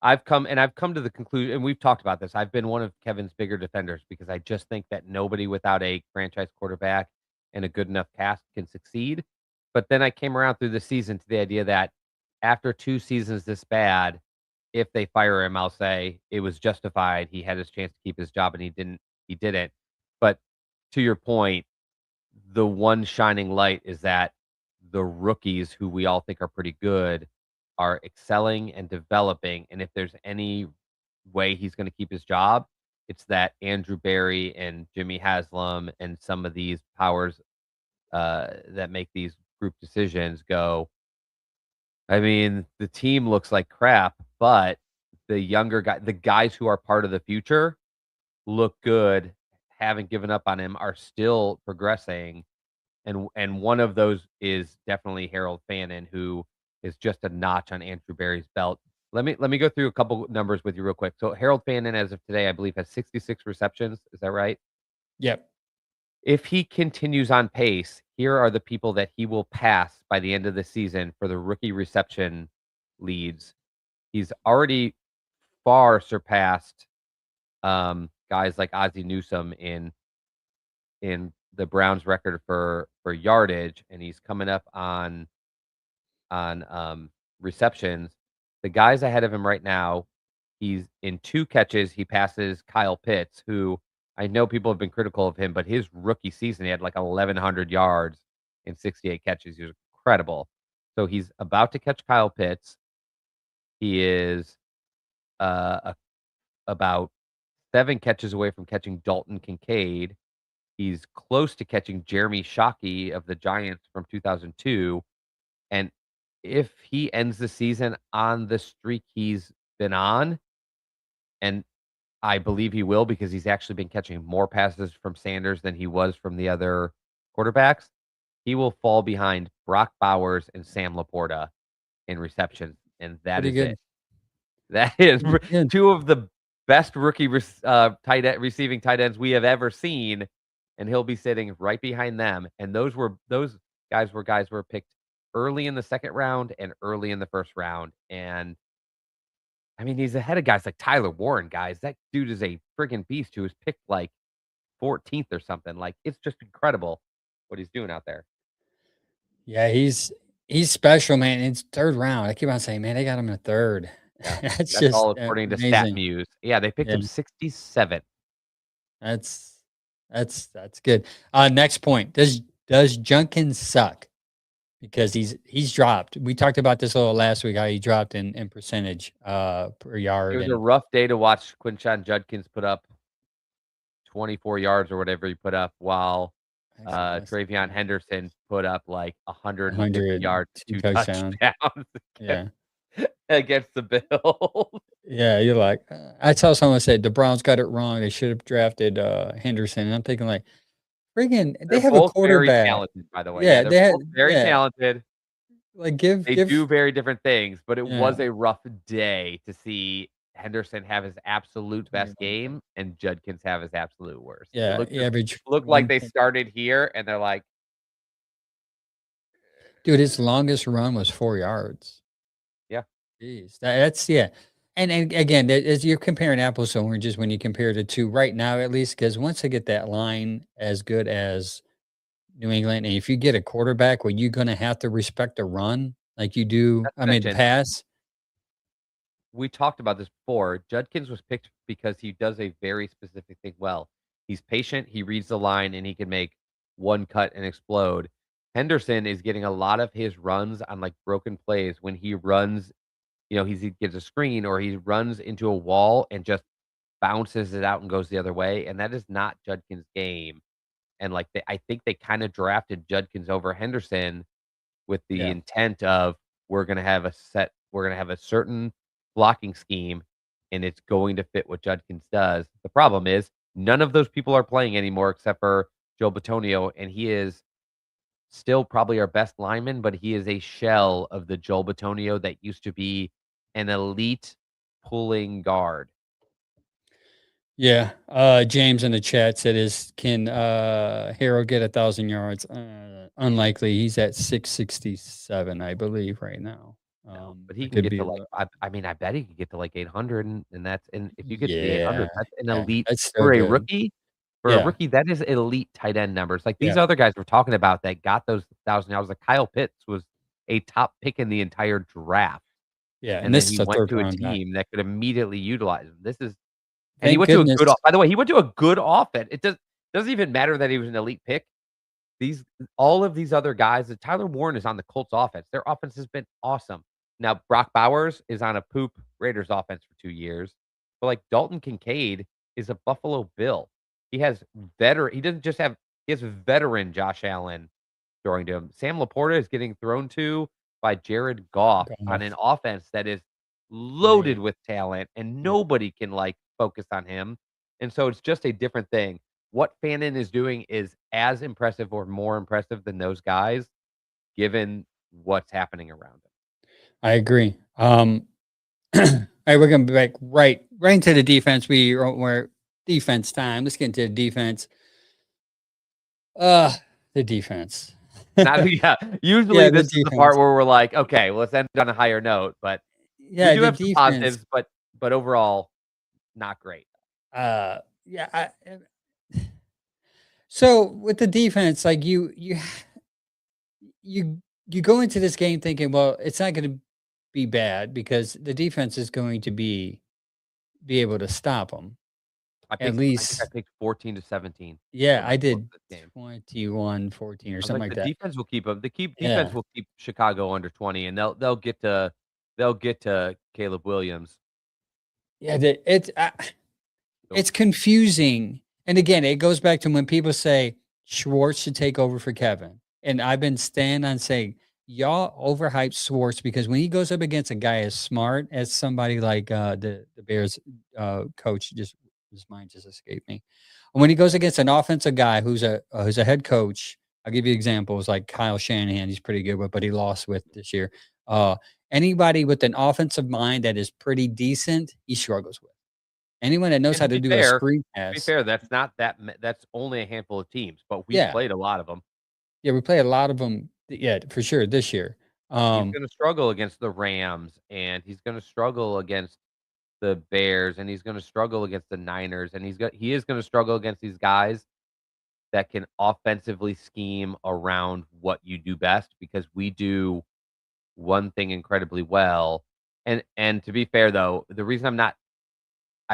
I've come to the conclusion, and we've talked about this. I've been one of Kevin's bigger defenders because I just think that nobody without a franchise quarterback and a good enough cast can succeed. But then I came around through the season to the idea that after 2 seasons this bad, if they fire him, I'll say it was justified. He had his chance to keep his job and he didn't. But to your point, the one shining light is that the rookies who we all think are pretty good are excelling and developing. And if there's any way he's going to keep his job, it's that Andrew Berry and Jimmy Haslam and some of these powers that make these group decisions go, I mean, the team looks like crap, but the guys who are part of the future look good, haven't given up on him, are still progressing, and one of those is definitely Harold Fannin, who is just a notch on Andrew Berry's belt. Let me go through a couple numbers with you real quick. So Harold Fannin, as of today, I believe, has 66 receptions. Is that right? Yep. If he continues on pace, here are the people that he will pass by the end of the season for the rookie reception leads. He's already far surpassed guys like Ozzie Newsome in the Browns record for yardage, and he's coming up on receptions. The guys ahead of him right now, he's in 2 catches, he passes Kyle Pitts, who I know people have been critical of him, but his rookie season, he had like 1,100 yards in 68 catches. He was incredible. So he's about to catch Kyle Pitts. He is about 7 catches away from catching Dalton Kincaid. He's close to catching Jeremy Shockey of the Giants from 2002. And if he ends the season on the streak he's been on, and I believe he will because he's actually been catching more passes from Sanders than he was from the other quarterbacks, he will fall behind Brock Bowers and Sam Laporta in receptions, and that Pretty is good. it. That is Pretty good. 2 of the best rookie receiving tight ends we have ever seen, and he'll be sitting right behind them. And those guys were picked early in the second round and early in the first round. And I mean, he's ahead of guys like Tyler Warren, guys. That dude is a friggin' beast who was picked like 14th or something. Like, it's just incredible what he's doing out there. Yeah, he's special, man. It's third round. I keep on saying, man, they got him in the third. Yeah. That's That's just all according to amazing. StatMuse. Yeah, they picked Yeah, him 67th. that's that's good. Next point. Does Junkins suck? Because he's dropped. We talked about this a little last week, how he dropped in percentage per It yard. was a And rough day to watch Quinshon Judkins put up 24 yards or whatever he put up, while actually less Travion than Henderson put up like 150 100, yards, 2 2 touchdowns. touchdowns Yeah. against the Bills. Yeah, you're like, I saw someone said the Browns got it wrong. They should have drafted Henderson. And I'm thinking like, friggin', they They're have a both very quarterback. talented, by the way. Yeah, Yeah, they're they had both very yeah, talented. like give They do very different things, but it yeah, was a rough day to see Henderson have his absolute best 21 points. game and Judkins have his absolute worst. It Yeah, looked he averaged like 1 they point. started here and they're like, Dude, his longest run was 4 yards. yeah, Jeez, that's yeah. And again, as you're comparing apples to oranges when you compare the 2 right now, at least, because once they get that line as good as New England, and if you get a quarterback where you're gonna have to respect the run like you do, not I to mean, the mention pass. we talked about this before. Judkins was picked because he does a very specific thing well. He's patient, he reads the line, and he can make one cut and explode. Henderson is getting a lot of his runs on like broken plays when he runs, he gets a screen or he runs into a wall and just bounces it out and goes the other way. And that is not Judkins' game. And like I think they kind of drafted Judkins over Henderson with the Yeah. intent of we're gonna have a certain blocking scheme, and it's going to fit what Judkins does. The problem is none of those people are playing anymore except for Joe Batonio, and he is still probably our best lineman, but he is a shell of the Joel Batonio that used to be an elite pulling guard. Yeah, James in the chat said, "Is can Harold get 1,000 yards?" Unlikely. He's at 667, I believe, right now. No, but he I can could get be to a like little. I mean, I bet he could get to like 800 and if you get to the 800, Yeah, that's an yeah, elite that's still for a good. rookie. For a Yeah, rookie, that is elite tight end numbers. Like these yeah, other guys we're talking about that got those 1,000 yards, like Kyle Pitts was a top pick in the entire draft, yeah. And and then this he is a went third to a round guy. team that could immediately utilize him. And he Thank went to a goodness. good by the way, he went to a good offense. Doesn't even matter that he was an elite pick. These all of these other guys, Tyler Warren is on the Colts offense. Their offense has been awesome. Now, Brock Bowers is on a poop Raiders offense for 2 years, but like Dalton Kincaid is a Buffalo Bill. He has veteran. He doesn't just have. He has veteran Josh Allen throwing to him. Sam Laporta is getting thrown to by Jared Goff on an Goff. offense that is loaded Right. with talent, and Yeah. nobody can, like, focus on him, and so it's just a different thing. What Fannin is doing is as impressive or more impressive than those guys, given what's happening around him. I agree. All right, we're gonna be back right into the defense. We're defense time. Let's get into the defense. Uh the defense. Not yeah, usually Yeah, the this is the part defense. where we're like, "Okay, well, let's end on a higher note," but we Yeah, do the have some defense. positives, but overall, not great. Yeah, so with the defense, like you you go into this game thinking, well, it's not going to be bad because the defense is going to be able to stop them at I think I least. picked 14 to 17 Yeah, for my I score did for this game. 21-14 or I was something like, like the that. defense will keep them. The keep defense Yeah, will keep Chicago under 20, and they'll get to Caleb Williams. yeah. So It's confusing. And again, it goes back to when people say Schwartz should take over for Kevin. And I've been staying on saying, y'all overhype Schwartz because when he goes up against a guy as smart as somebody like the Bears coach, just his mind just escaped me. And when he goes against an offensive guy who's a head coach, I'll give you examples like Kyle Shanahan, he's pretty good with, but he lost with this year. Uh, Anybody with an offensive mind that is pretty decent, he struggles with. Anyone that knows and how to do a screen pass. that's not that that's only a handful of teams, but we've Yeah. played a lot of them. Yeah, we play a lot of them. Yeah, for sure this year. He's Um, gonna struggle against the Rams, and he's gonna struggle against the Bears, and he's gonna struggle against the Niners, and he is gonna struggle against these guys that can offensively scheme around what you do best because we do one thing incredibly well. And to be fair though, the reason I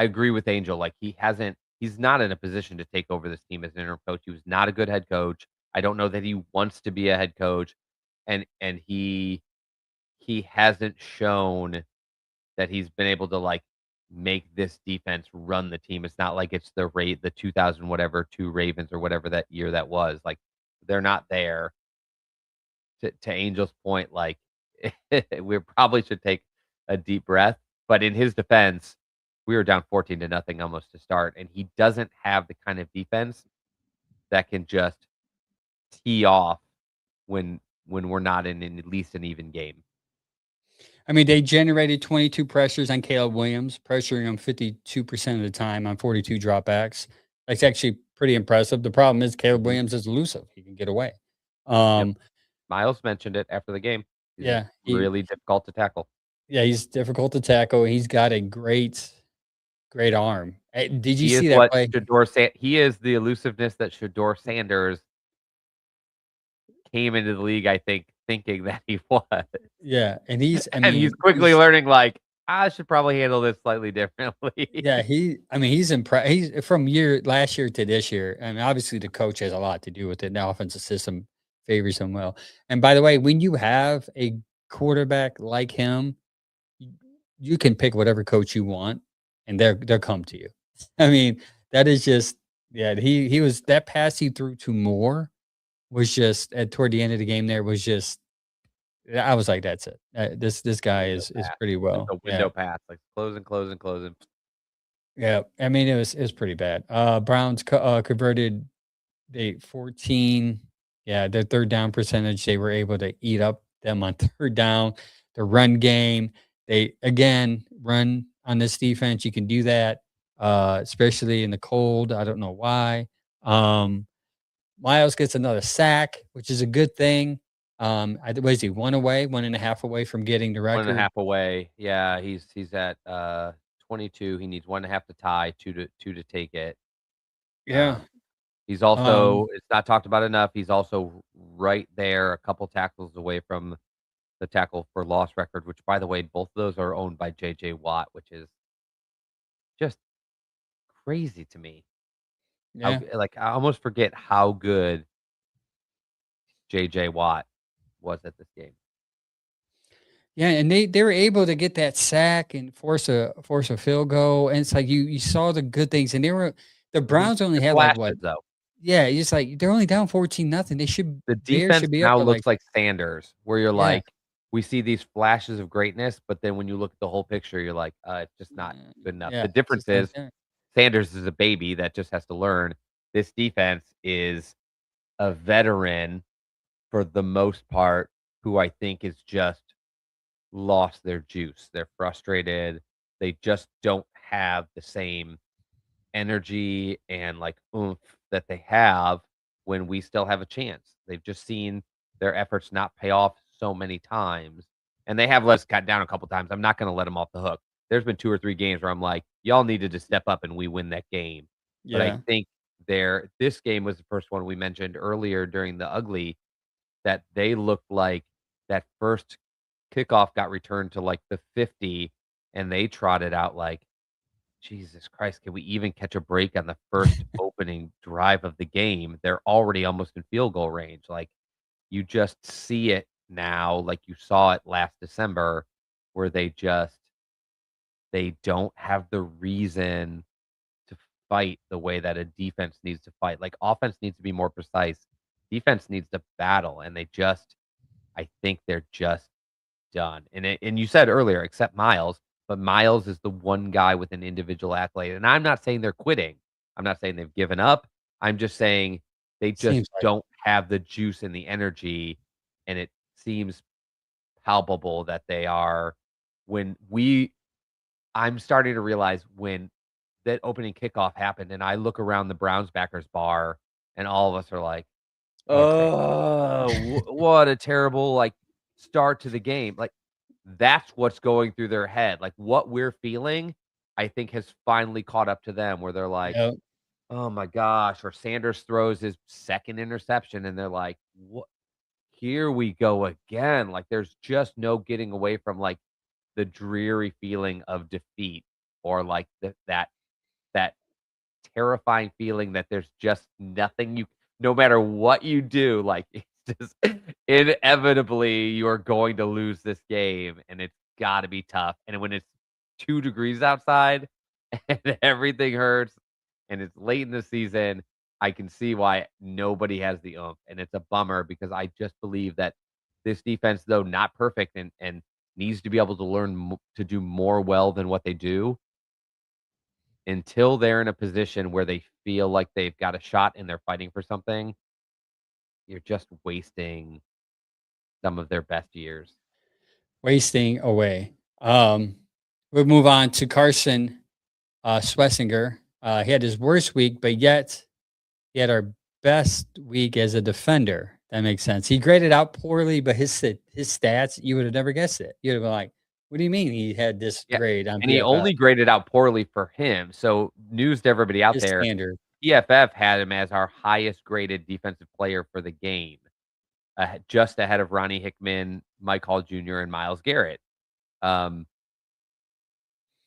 agree with Angel, like he's not in a position to take over this team as an interim coach. He was not a good head coach. I don't know that he wants to be a head coach, and he hasn't shown that he's been able to, like, make this defense run the team. It's not like it's the 2000 whatever 2 Ravens or whatever that year that was. Like, they're not there. To Angel's point, like, we probably should take a deep breath, but in his defense, we were down 14 to nothing almost to start, and he doesn't have the kind of defense that can just tee off when we're not in at least an even game. I mean, they generated 22 pressures on Caleb Williams, pressuring him 52% of the time on 42 dropbacks. That's actually pretty impressive. The problem is Caleb Mhm. Williams is elusive. He can get away. Yep. Um, Miles mentioned it after the game. He's yeah, really difficult to tackle. he's difficult to tackle. He's got a great arm. Did you He is see that what play? He is the elusiveness that Shador Sanders came into the league, I think, thinking that he was. Yeah, and he's I And he's mean, quickly he's learning, like, I should probably handle this slightly differently. yeah, he's impressed. He's from last year to this year. I mean, obviously the coach has a lot to do with it. The offensive system favors him well. And by the way, when you have a quarterback like him, y- you can pick whatever coach you want, and they'll come to you. I mean, that is just yeah. He was that pass he threw to Moore was just at toward the end of the game. There was just I was like, that's it. This guy Window is pass. pretty Just well. a Yeah. window pass, like, closing, closing, closing. Yeah, I mean, it was pretty bad. Browns converted they 14. Yeah, their third down percentage, they were able to eat up them on third down. The run game, they again run on this defense. You can do that, especially in the cold. I don't know why. Um, Miles gets another sack, which is a good thing. What is he 1 away, 1.5 away from getting the One and a record? half away. Yeah, he's at 22. He needs 1.5 to tie, two to take it. Yeah. Um, he's also Um, it's not talked about enough. He's also right there, a couple tackles away from the tackle for loss record, which, by the way, both of those are owned by JJ Watt, which is just crazy to me. yeah. Like, I almost forget how good JJ Watt was at this game. Yeah, and they were able to get that sack and force a field goal, and it's like you saw the good things, and they were the Mhm. Browns only The had like what flashes, though. Yeah, it's like they're only down 14-0. They should The Bears defense should be up now by like looks like Sanders, where you're yeah. like, we see these flashes of greatness, but then when you look at the whole picture, you're like, it's just not good enough. Yeah, The it's difference just not is there. Sanders is a baby that just has to learn. This defense is a veteran for the most part, who I think is just lost their juice. They're frustrated. They just don't have the same energy and like oomph that they have when we still have a chance. They've just seen their efforts not pay off so many times, and they have let us cut down a couple times. I'm not going to let them off the hook. There's been 2 or 3 games where I'm like, y'all needed to step up and we win that game. But I Yeah. think this game was the first one we mentioned earlier during the ugly that they looked like that first kickoff got returned to like the 50 and they trotted out like, Jesus Christ, can we even catch a break on the first opening drive of the game? They're already almost in field goal range. Like, you just see it now, like you saw it last December, where they don't have the reason to fight the way that a defense needs to fight. Like, offense needs to be more precise. Defense needs to battle, and I think they're just done. And you said earlier, except Miles, but Miles is the one guy with an individual accolade. And I'm not saying they're quitting. I'm not saying they've given up. I'm just saying they just Seems like don't have the juice and the energy. And it seems palpable that they are when we I'm starting to realize when that opening kickoff happened and I look around the Browns backers bar and all of us are like, all crazy. "Oh, what a terrible, like, start to the game." Like, that's what's going through their head. Like, what we're feeling, I think, has finally caught up to them where they're like, Yep. "Oh my gosh," or Sanders throws his 2nd interception, and they're like, "What? Here we go again." Like, there's just no getting away from, like, the dreary feeling of defeat or, like, that terrifying feeling that there's just nothing you no matter what you do, like, it's just inevitably, you're going to lose this game, and it's gotta be tough, and when it's 2 degrees outside and everything hurts, and it's late in the season, I can see why nobody has the oomph, and it's a bummer because I just believe that this defense, though not perfect and needs to be able to learn to do more well than what they do, until they're in a position where they feel like they've got a shot and they're fighting for something, you're just wasting some of their best years. Wasting away. We'll move on to Carson Schlesinger. He had his worst week, but yet he had our best week as a defender. That makes sense. He graded out poorly, but his stats, you would have never guessed it. You'd have been like, "What do you mean he had this Yeah, grade on and he PFF?" only graded out poorly for him, so news to everybody out His there, standard. PFF had him as our highest graded defensive player for the game, just ahead of Ronnie Hickman, Mike Hall Jr., and Myles Garrett. Um,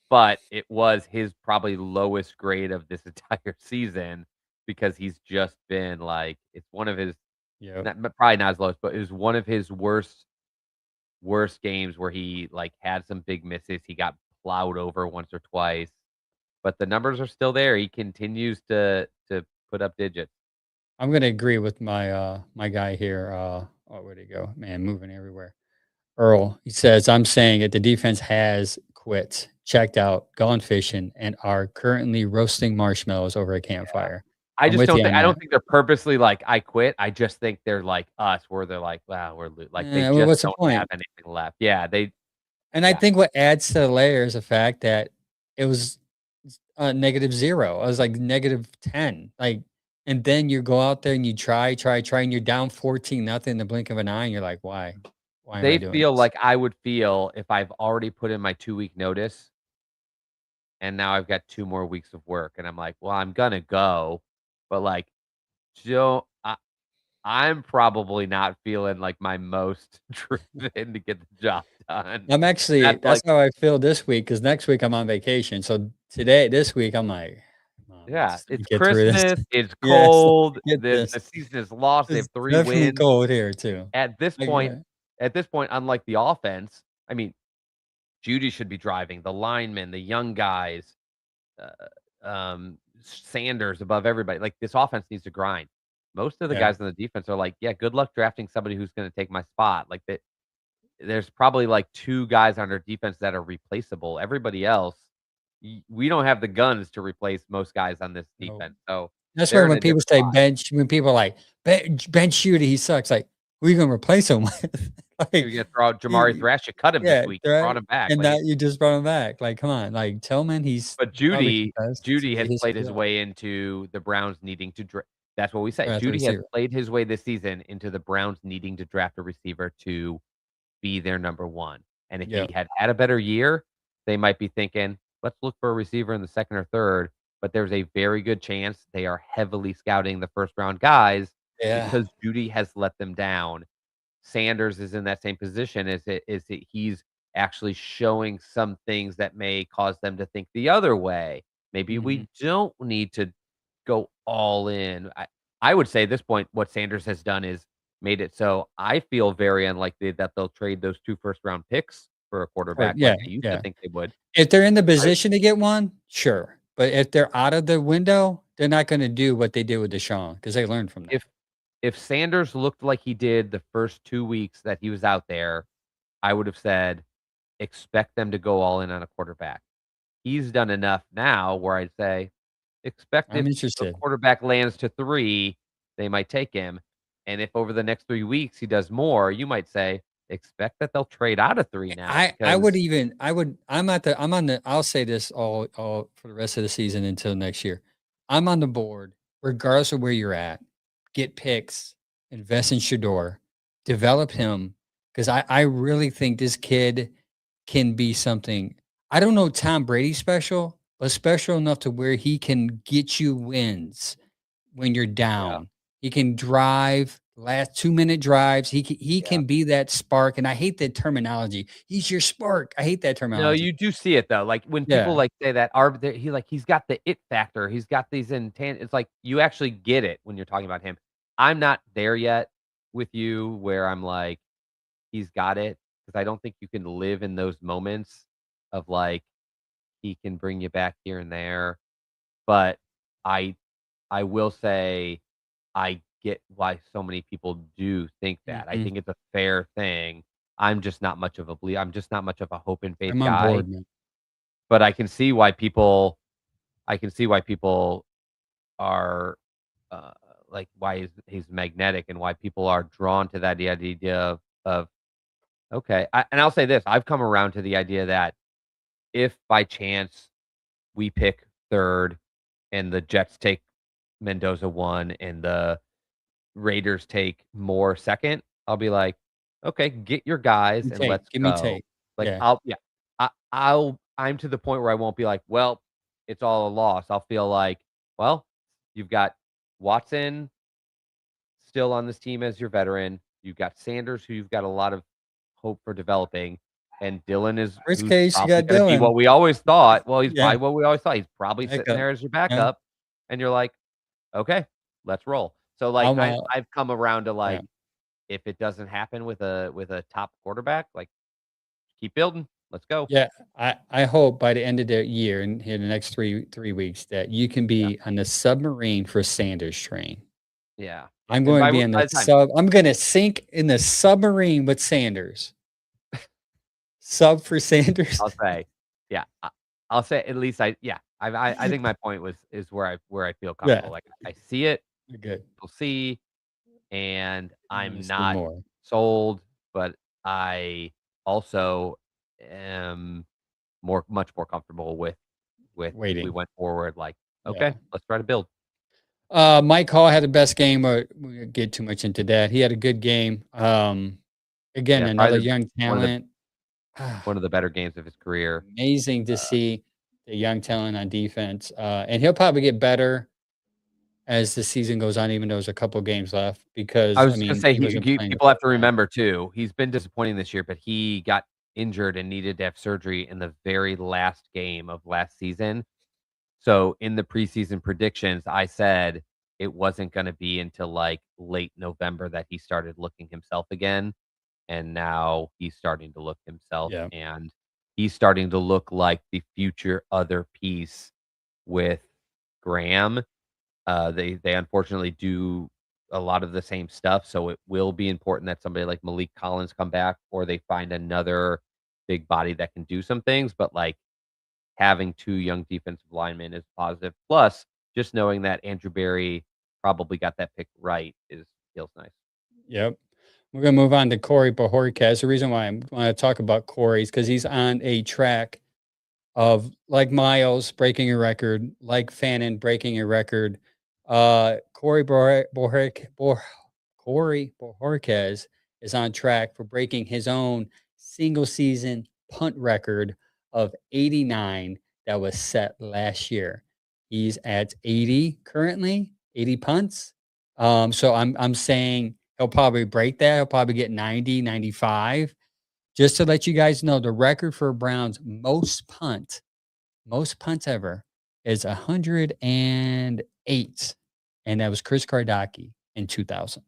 but it was his probably lowest grade of this entire season because he's just been like it's one of his Yep. not probably not his lowest, but it was one of his worst games where he, like, had some big misses. He got plowed over once or twice, but the numbers are still there. He continues to put up digits. I'm gonna agree with my guy here. Oh, where'd he go? Man, moving everywhere. Earl. He says, I'm saying that the defense has quit, checked out, gone fishing, and are currently roasting marshmallows over a campfire. I'm with you on I don't that. think they're purposely like, "I quit." I just think they're like us, where they're like, "Wow, like, they Well, just what's the don't have point? anything left. Yeah, they And I yeah. think what adds to the layer is the fact that it was -0. I was like -10. Like, and then you go out there and you try, and you're down 14-0 in the blink of an eye. And you're like, why? Why am I They doing feel this? like I would feel if I've already put in my 2-week notice, and now I've got 2 more weeks of work, and I'm like, "Well, I'm gonna go," but, like, don't I'm probably not feeling like my most driven to get the job done. I'm actually That's that's like how I feel this week because next week I'm on vacation. So this week I'm like, "Come on, yeah, let me it's get through this." Christmas, it's Yes, let cold, me get the this. season is lost, they have It's 3 definitely wins. cold here too. At this Like, point at this point, unlike the offense, I mean, Judy should be driving, the linemen, the young guys, uh, Sanders above everybody. Like, this offense needs to grind. Most of the Yeah. guys on the defense are like, "Yeah, good luck drafting somebody who's gonna take my spot." Like, that there's probably, like, 2 guys on our defense that are replaceable. Everybody else, we don't have the guns to replace most guys on this No. defense, so That's why they're in when a people different say spot. bench, when people are like, bench shooter, he sucks," like, "Who you gonna replace him with?" You're Like, gonna throw out Jamari you Thrash, you cut him this yeah, week, you brought right, him back, and like, now you just brought him back, like, come on, like, Tillman, he's but probably can test Judy get has his played feet his up way into the Browns needing to that's what we say. as a Judy has receiver. played his way this season into the Browns needing to draft a receiver to be their number 1, and if he Yep. had a better year, they might be thinking, "Let's look for a receiver in the 2nd or 3rd," but there's a very good chance they are heavily scouting the 1st round guys Yeah. because Judy has let them down. Sanders is in that same position is that he's actually showing some things that may cause them to think the other way. Maybe Mhm. we don't need to go all in. I would say at this point, what Sanders has done is made it so I feel very unlikely that they'll trade those 2 first round picks for a Or quarterback yeah, like I used to yeah. think they would. If they're in the I position to get one, sure, but if they're out of the window, they're not gonna do what they did with Deshaun because they learned from that. if if Sanders looked like he did the first 2 weeks that he was out there, I would have said, expect them to go all in on a quarterback. He's done enough now where I'd say, expect I'm if a interested. quarterback lands to 3, they might take him, and if over the next 3 weeks he does more, you might say, expect that they'll trade out of 3 now I would because even I'm on the I'll say this all for the rest of the season until next year. I'm on the board regardless of where you're at. Get picks, invest in Shador, develop him because I really think this kid can be something. I don't know Tom Brady special, but special enough to where he can get you wins when you're yeah, down. He can drive last 2-minute drives. He yeah. can be that spark, and I hate that terminology. He's your spark. I hate that No, terminology. you do see it though, like, when people, Yeah, like, say that are they he's got the it factor, he's got these it's like, you actually get it when you're talking about him. I'm not there yet with you where I'm like, he's got it because I don't think you can live in those moments of, like, he can bring you back here and there, but I I will say I get why so many people do think that. I mhm. think it's a fair thing. I'm just not much of a hope and faith I'm on guy, board, man. but I can see why people are, uh, like, why he's magnetic and why people are drawn to that the idea of okay, and I'll say this, I've come around to the idea that if by chance we pick 3rd and the Jets take Mendoza 1 and the Raiders take Moore 2nd, I'll be like, "Okay, get your guys and let's Give me go." tape. Like, Yeah. I'm to the point where I won't be like, "Well, it's all a loss." I'll feel like, "Well, you've got Watson still on this team as your veteran. You've got Sanders, who you've got a lot of hope for developing, and Dylan is Worst who's case, you probably got gonna be Dylan. what we always thought. Well, he's Yeah, probably what we always thought. He's probably sitting backup. there as your Yeah. backup, and you're like, "Okay, let's roll." So, like, I'm I've come around to, yeah. like, if it doesn't happen with a top quarterback, like, keep building. Let's go. Yeah, I hope by the end of the year and in the next 3 weeks that you can Yeah, be on the submarine for Sanders train. yeah, yeah, I'm and going to be in by the the time sub I'm gonna sink in the submarine with Sanders. Sub for Sanders. I'll say, yeah, I'll say at least I think my point is where I feel comfortable. Yeah, Like, I see it, you're good. we'll see, and You wanna I'm see not more. sold, but I also am much more comfortable with if we Waiting. went forward, like, Yeah. "Okay, let's try to build." Mike Hall had the best game, we won't get too much into that. He had a good game. Again, Yeah, probably another the young one of the talent. one of the better games of his career. Amazing to Uh, see the young talent on defense. And he'll probably get better as the season goes on, even though there's a couple games left I because, I was just gonna mean, say he wasn't playing the people have first to half. remember too, he's been disappointing this year, but he got injured and needed to have surgery in the very last game of last season. So, in the preseason predictions, I said it wasn't gonna be until, like, late November that he started looking himself again, and now he's starting to look himself, Yeah. and he's starting to look like the future other piece with Graham. They unfortunately do a lot of the same stuff, so it will be important that somebody like Malik Collins come back or they find another big body that can do some things, but, like, having 2 young defensive linemen is positive. Plus, just knowing that Andrew Berry probably got that pick right is feels nice. Yep. We're gonna move on to Corey Bojorquez. The reason why I want to talk about Corey is because he's on a track of like Miles breaking a record, like Fannin breaking a record. Corey Bojorquez is on track for breaking his own single season punt record of 89 that was set last year. He's at 80 currently, 80 punts. So I'm saying he'll probably break that. He'll probably get 90, 95. Just to let you guys know, the record for Browns most punts ever is 108, and that was Chris Kardaki in 2000.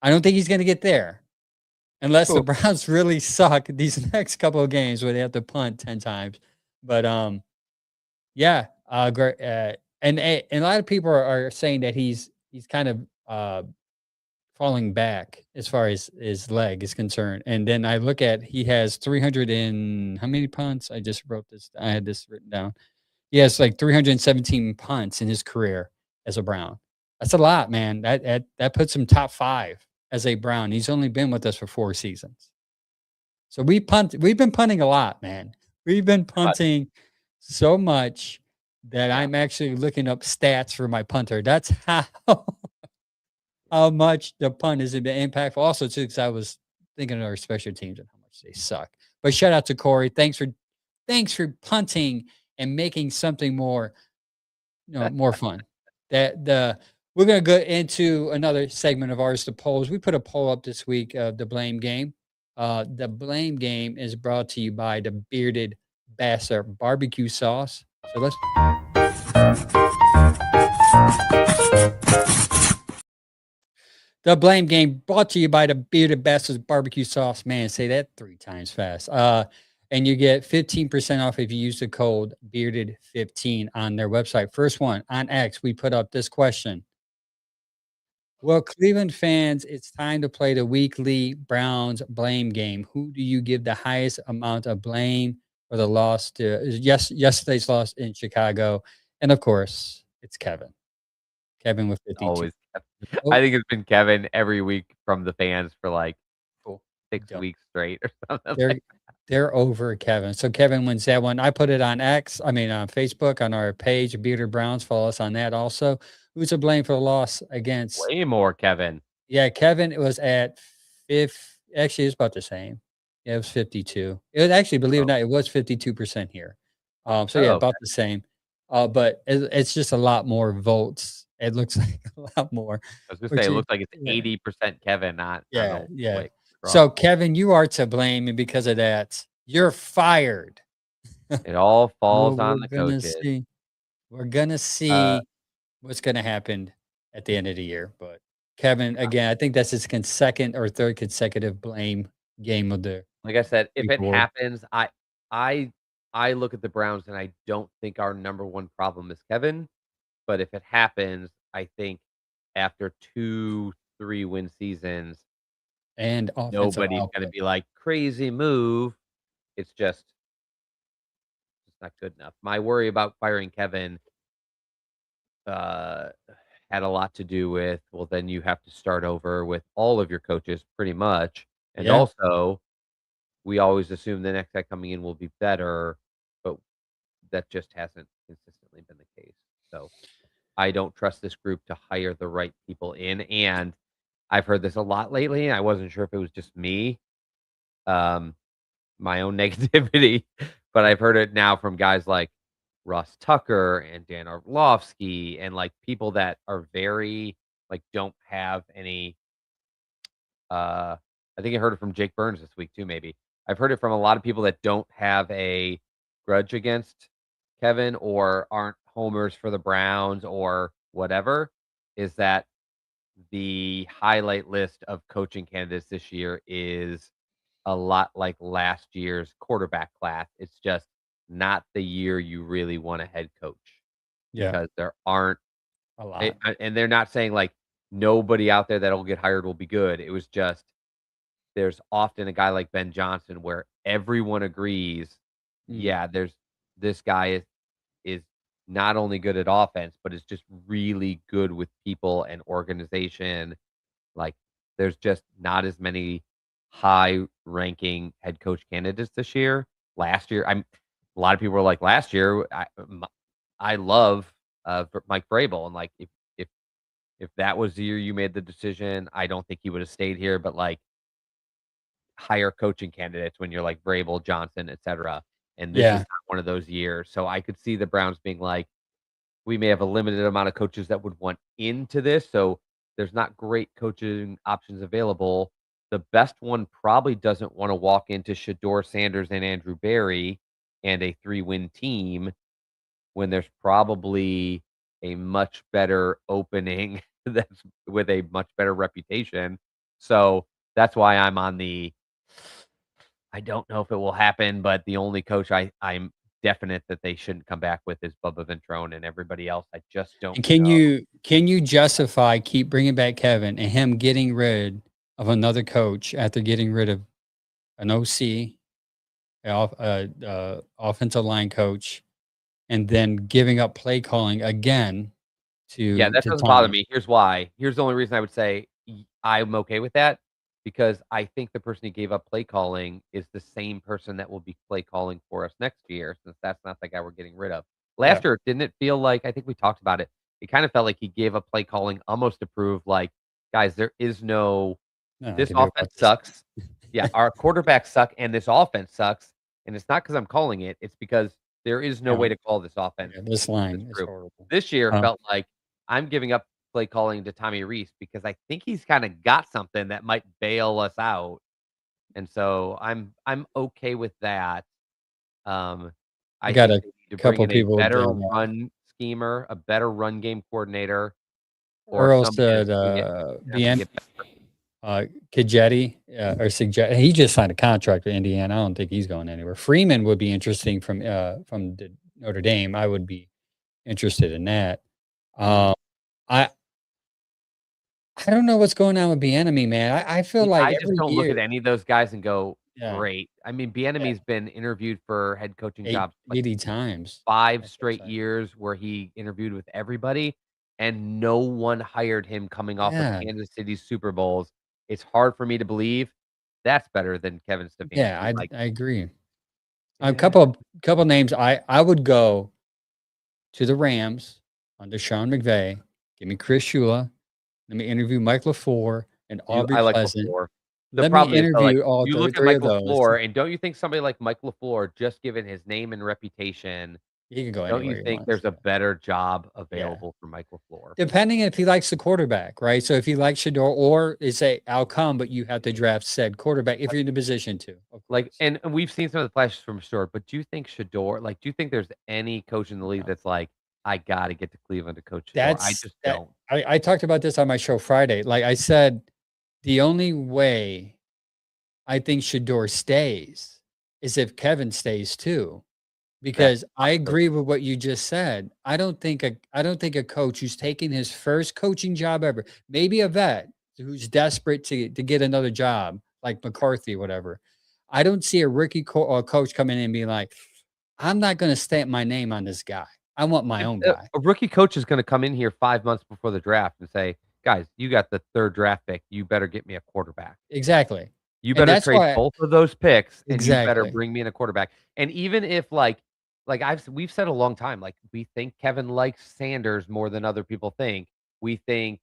I don't think he's gonna get there unless the Cool. Browns really suck these next couple of games where they have to punt 10 times. But, yeah, great, and a lot of people are saying that he's kind of, falling back as far as his leg is concerned, and then I look at he has 300 and how many punts? I had this written down. He has like 317 punts in his career as a Brown. That's a lot, man. That puts him top 5 as a Brown. He's only been with us for 4 seasons. So we've been punting a lot, man. We've been But punting so much that yeah, I'm actually looking up stats for my punter. That's how much the punt has been impactful. Also, too, because I was thinking of our special teams and how much they suck. But shout out to Corey. Thanks for punting and making something more, more fun. That the We're gonna go into another segment of ours, the polls. We put a poll up this week of the blame game. The blame game is brought to you by the bearded bastard barbecue sauce. So let's The blame game brought to you by the Bearded Bastards barbecue sauce. Man, say that 3 times fast. And you get 15% off if you use the code bearded15 on their website. First one on X, we put up this question. Well, Cleveland fans, it's time to play the weekly Browns blame game. Who do you give the highest amount of blame for the loss to yesterday's loss in Chicago? And of course, it's Kevin. Kevin with 52. always I Oh, think it's been Kevin every week from the fans for, like, cool. 6 Done. weeks straight or something They're like. they're over Kevin. So Kevin wins that one. I put it on on Facebook on our page, Bearded Browns. Follow us on that also. Who's to blame for the loss against? Way more, Kevin. Yeah, Kevin was at fifth. Actually, it's about the same. Yeah, it was 52. It was actually, believe it or Oh. not, it was 52% here. So yeah, Oh, about okay. the same. But it's just a lot more votes. It looks like a lot more, I was gonna say, which it is looks like it's yeah. 80% Kevin, not I don't Yeah, know yeah. what So, wrong. Kevin, you are to blame, and because of that, you're fired. It all Well, falls we're on the gonna coaches. see. We're gonna Uh, see what's gonna happen at the end of the year. But Kevin, again, I think that's his second or third consecutive blame game of the like I said, if week it award. happens, I I look at the Browns and I don't think our number 1 problem is Kevin, but if it happens, I think after 2, 3 win seasons, And offensive nobody's gonna output. be like, "Crazy move." It's just not good enough. My worry about firing Kevin, uh, had a lot to do with, well, then you have to start over with all of your coaches pretty much, and Yeah. also, we always assume the next guy coming in will be better, but that just hasn't consistently been the case. So, I don't trust this group to hire the right people in, and I've heard this a lot lately, and I wasn't sure if it was just me, um, my own negativity, but I've heard it now from guys like Russ Tucker and Dan Orlovsky and, like, people that are very like, don't have any, I think I heard it from Jake Burns this week too, maybe. I've heard it from a lot of people that don't have a grudge against Kevin or aren't homers for the Browns or whatever, is that the highlight list of coaching candidates this year is a lot like last year's quarterback class. It's just not the year you really want a head coach. Yeah, because there aren't a lot. and they're not saying, like, nobody out there that'll get hired will be good. It was just there's often a guy like Ben Johnson where everyone agrees, Mm. yeah, there's this guy is not only good at offense, but is just really good with people and organization. Like, there's just not as many high-ranking head coach candidates this year. Last year, a lot of people were like, last year, I love Mike Vrabel, and like if if that was the year you made the decision, I don't think he would have stayed here. But like higher coaching candidates when you're like Vrabel, Johnson, etc. And this is Yeah. not one of those years. So I could see the Browns being like, we may have a limited amount of coaches that would want into this. So there's not great coaching options available. The best one probably doesn't want to walk into Shador Sanders and Andrew Berry and a 3-win team when there's probably a much better opening that's with a much better reputation. So that's why I'm on the I don't know if it will happen, but the only coach I'm definite that they shouldn't come back with is Bubba Ventrone, and everybody else, I just don't And know. can you justify keep bringing back Kevin and him getting rid of another coach after getting rid of an OC, offensive line coach, and then giving up play calling again Yeah, that to doesn't bother Tommy? me. Here's why. Here's the only reason I would say I'm okay with that because I think the person who gave up play calling is the same person that will be play calling for us next year, since that's not the guy we're getting rid of. Yeah. Last year, didn't it feel like I think we talked about it. It kind of felt like he gave up play calling almost to prove like, guys, there is no No, I this can do it offense about this. sucks. Yeah, our quarterbacks suck and this offense sucks. And it's not because I'm calling it, it's because there is no way No, to call this offense yeah, this this line is group. horrible. This year Uh, felt like I'm giving up play calling to Tommy Reese because I think he's kinda got something that might bail us out, and so I'm okay with that. Um, I I got think a they need to bring couple in a people better that run schemer, a better run game coordinator, or Earl somebody said, that's gonna get them to Bien get better. Kajetti, or suggest he just signed a contract with Indiana. I don't think he's going anywhere. Freeman would be interesting from the Notre Dame. I would be interested in that. Mhm. Um, I I don't know what's going on with Bieniemy, man. I feel Yeah, like I just every don't look year, at any of those guys and go, yeah, "Great." I mean, yeah, Bieniemy's been interviewed for head coaching eight jobs, like, eighty times. 5 That's what I'm straight saying. years where he interviewed with everybody, and no one hired him coming off of Yeah, Kansas City's Super Bowls. It's hard for me to believe that's better than Kevin yeah, Stefanski, like, I agree. A eh, couple names I would go to the Rams under Sean McVay. Give me Chris Shula. Let me interview Mike LaFleur and I Aubrey like Pleasant. LaFleur. The Let me problem is, though, like, interview all you look at 3 Mike of those. LaFleur, and don't you think somebody like Mike LaFleur, just given his name and reputation, He can go don't you anywhere he think wants. there's a better job Yeah. available for Mike LaFleur? Depending if he likes the quarterback, right? So if he likes Shador or they say, "I'll come, but you have to draft said quarterback if you're in the position to," of Like, course. and we've seen some of the flashes from Short, but do you think Shador like, do you think there's any coach in the league No. that's like, "I gotta get to Cleveland to coach Shador"? I just That don't. I talked about this on my show Friday. Like I said, the only way I think Shador stays is if Kevin stays too. That's Because a I possibility. agree with what you just said. I don't think a coach who's taking his first coaching job ever, maybe a vet who's desperate to get another job, like McCarthy, whatever. I don't see a rookie coach coming in and being like, "I'm not gonna stamp my name on this guy. I want my If own guy." a rookie coach is gonna come in here 5 months before the draft and say, "Guys, you got the 3rd draft pick, you better get me a quarterback. Exactly. You And better that's trade why both of those picks, and you better exactly. bring me in a quarterback." And even if, we've said a long time, like, we think Kevin likes Sanders more than other people think. We think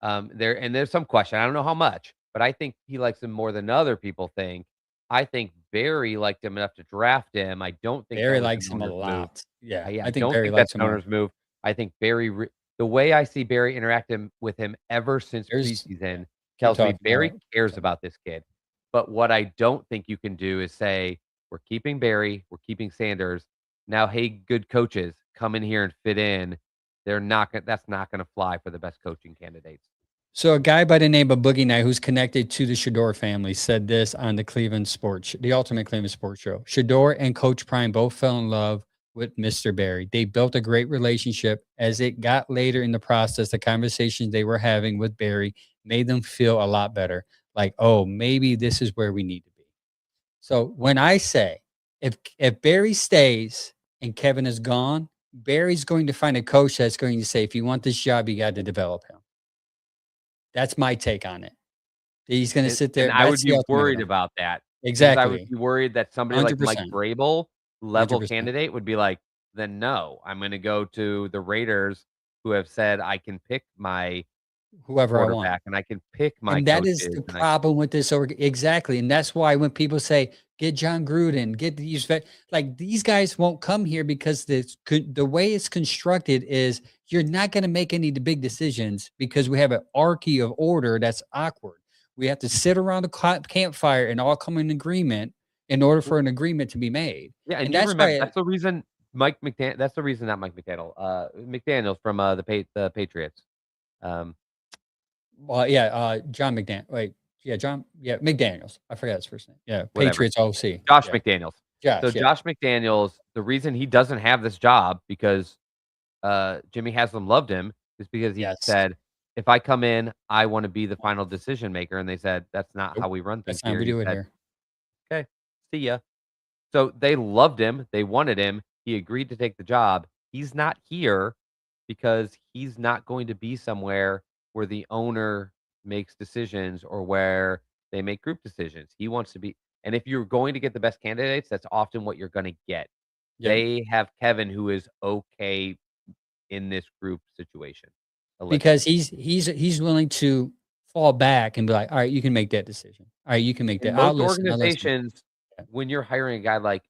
there's some question, I don't know how much, but I think he likes him more than other people think. I think Barry liked him enough to draft him. I don't think that Barry was an likes him a owner's move. lot. Yeah, Yeah, I I think don't Barry think that's likes him an a lot. owner's move. I think the way I see Barry interacting with him ever since There's yeah. preseason Keep tells me talking. Barry cares Sorry. about this kid. But what I don't think you can do is say, "We're keeping Barry, we're keeping Sanders. Now, hey, good coaches, come in here and fit in." That's not gonna fly for the best coaching candidates. So a guy by the name of Boogie Knight, who's connected to the Shador family, said this on the Ultimate Cleveland Sports Show. Shador and Coach Prime both fell in love with Mr. Barry. They built a great relationship. As it got later in the process, the conversations they were having with Barry made them feel a lot better. Like, oh, maybe this is where we need to be. So when I say if Barry stays and Kevin is gone, Barry's going to find a coach that's going to say, if you want this job, you got to develop him. That's my take on it. He's going to sit And there. I would That's the be worried ultimatum. about that because I would Exactly. be worried that somebody like Mike 100%. Vrabel, level 100%. candidate, would be like, "Then no, I'm gonna go to the Raiders who have said I can pick my Whoever I want. quarterback and I can pick my And that is coaches the and I." problem with this exactly, and that's why when people say, "Get John Gruden, get these like, these guys won't come here because the way it's constructed is you're not gonna make any the big decisions because we have an archy of order that's awkward. We have to sit around the campfire and all come in agreement in order for an agreement to be made, Yeah, and and you that's remember why that's the reason that's the reason not Mike McDaniel, McDaniels from, the Patriots. Um, well, yeah, John wait, yeah, McDaniels. I forgot his first name. Yeah, whatever. Patriots OC. Josh Yeah, McDaniels. So Josh, yeah. Josh McDaniels, the reason he doesn't have this job because, Jimmy Haslam loved him is because he Yes. said, "If I come in, I wanna be the final decision maker," and they said, "That's not how Nope. we run things That's not how here," we and he do it said, here. "Okay, see ya." So they loved him, they wanted him, he agreed to take the job. He's not here because he's not going to be somewhere where the owner makes decisions or where they make group decisions. He wants to be, and if you're going to get the best candidates, that's often what you're gonna get. Yep. They have Kevin who is okay in this group situation, Because allegedly. he's willing to fall back and be like, "All right, you can make that decision. All right, you can make In that. I'll most listen. I'll listen." organizations, Yeah. when you're hiring a guy like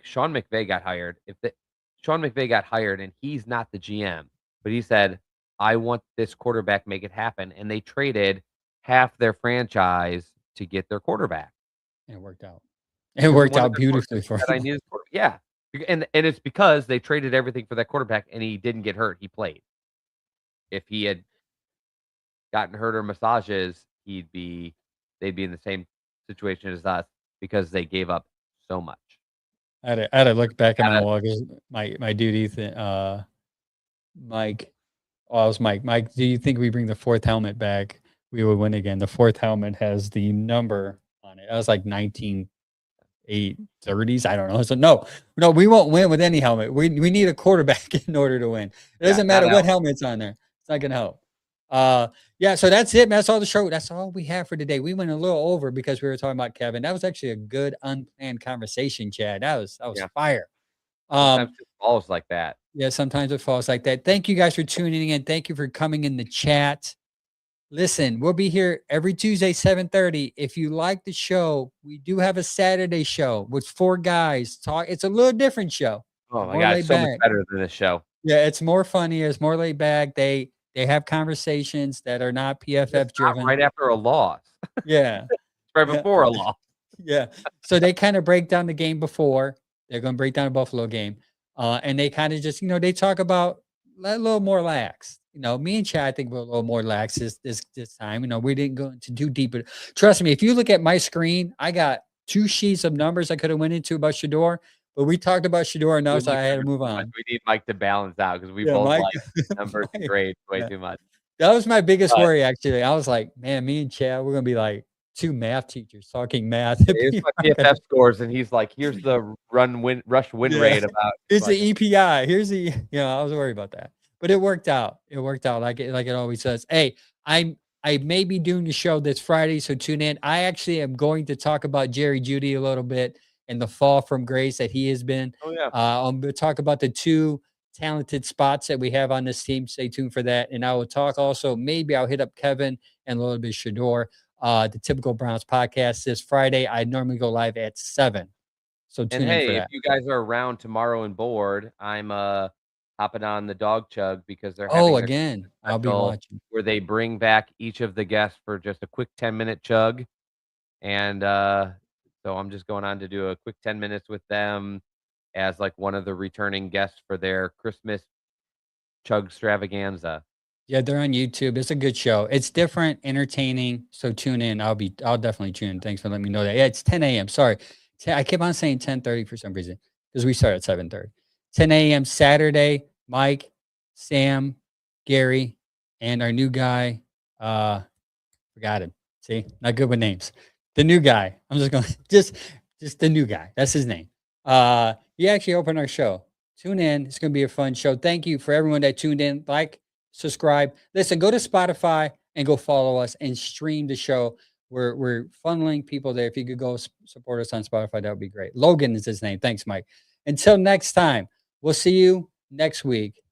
Sean McVay got hired, if the Sean McVay got hired and he's not the GM, but he said, "I want this quarterback, make it happen," and they traded half their franchise to get their quarterback And it worked out. It because worked one of out their quarterbacks beautifully for said, "I him. need this quarter." Yeah, and it's because they traded everything for that quarterback and he didn't get hurt, he played. If he had gotten hurt or massages, they'd be in the same situation as us because they gave up so much. I had to look back at my Gotta wall 'cause my dude, Ethan, Mike. Oh, it was Mike. Mike, do you think we bring the 4th helmet back, we would win again? The 4th helmet has the number on it. I was like 830s. I don't know. So no, we won't win with any helmet. We need a quarterback in order to win. It yeah, doesn't not matter what out. helmet's on there. It's not gonna help. Yeah, so that's it, man. That's all the show. That's all we have for today. We went a little over because we were talking about Kevin. That was actually a good unplanned conversation, Chad. That was Yeah, fire. sometimes Um, it falls like that. yeah, sometimes it falls like that. Thank you guys for tuning in. Thank you for coming in the chat. Listen, we'll be here every Tuesday, 7:30. If you like the show, we do have a Saturday show with 4 guys talk. It's a little different show. Oh my More god, it's laid so much back. better than this show. Yeah, it's more funny. It's more laid back. They have conversations that are not It's PFF not driven. right after a loss. Yeah. It's right Yeah. before a loss. Yeah. So they kind of break down the game before. They're going to break down a Buffalo game. And they kind of just, they talk about a little more lax. Me and Chad, I think we're a little more lax this time. We didn't go into too deep, but trust me, if you look at my screen, I got 2 sheets of numbers I could have went into about Shador, but we talked about Shador We enough, so like I had to numbers move too much. on. We need Mike to balance out because we Yeah, both Mike. like numbers and Mike. grades way Yeah. too much. That was my biggest But worry, actually. I was like, man, me and Chad, we're gonna be like 2 math teachers talking math. here's People my aren't gonna PFF scores, and he's like, "Here's the rush win Yeah. rate about." Here's the Like, EPI. Here's the I was worried about that. But it worked out. It worked out like it always does. Hey, I may be doing the show this Friday, so tune in. I actually am going to talk about Jerry Judy a little bit and the fall from grace that he has been. oh yeah, I'm going to talk about the 2 talented spots that we have on this team. Stay tuned for that. And I will talk also, maybe I'll hit up Kevin and a little bit of Shador. The Typical Browns podcast this Friday. I normally go live at 7. So and tune in for hey, if that. you guys are around tomorrow and bored, I'm hopping on the dog chug because they're Oh, having their again, I'll be special watching. where they bring back each of the guests for just a quick 10-minute chug. And, so I'm just going on to do a quick 10 minutes with them as, like, one of the returning guests for their Christmas chug extravaganza. Yeah, they're on YouTube. It's a good show. It's different, entertaining. So tune in. I'll definitely tune in. Thanks for letting me know that. Yeah, it's 10 a.m. Sorry. I keep on saying 10:30 for some reason because we start at 7:30. 10 a.m. Saturday. Mike, Sam, Gary, and our new guy. Forgot him. See, not good with names. The new guy. I'm just going just the new guy. That's his name. He actually opened our show. Tune in. It's going to be a fun show. Thank you for everyone that tuned in. Like, subscribe. Listen, go to Spotify and go follow us and stream the show. We're funneling people there. If you could go support us on Spotify, that would be great. Logan is his name. Thanks, Mike. Until next time, we'll see you next week.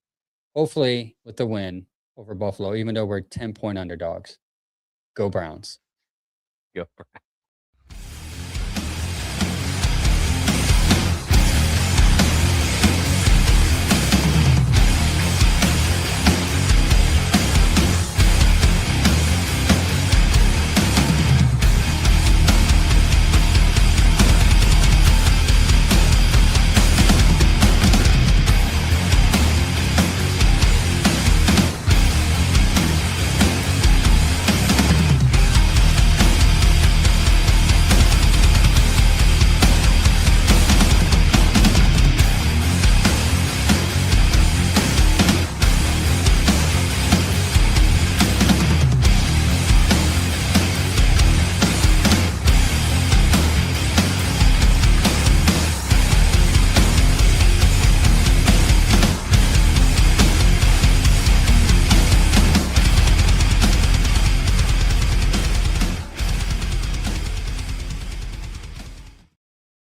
Hopefully with the win over Buffalo, even though we're 10-point underdogs. Go Browns. Go.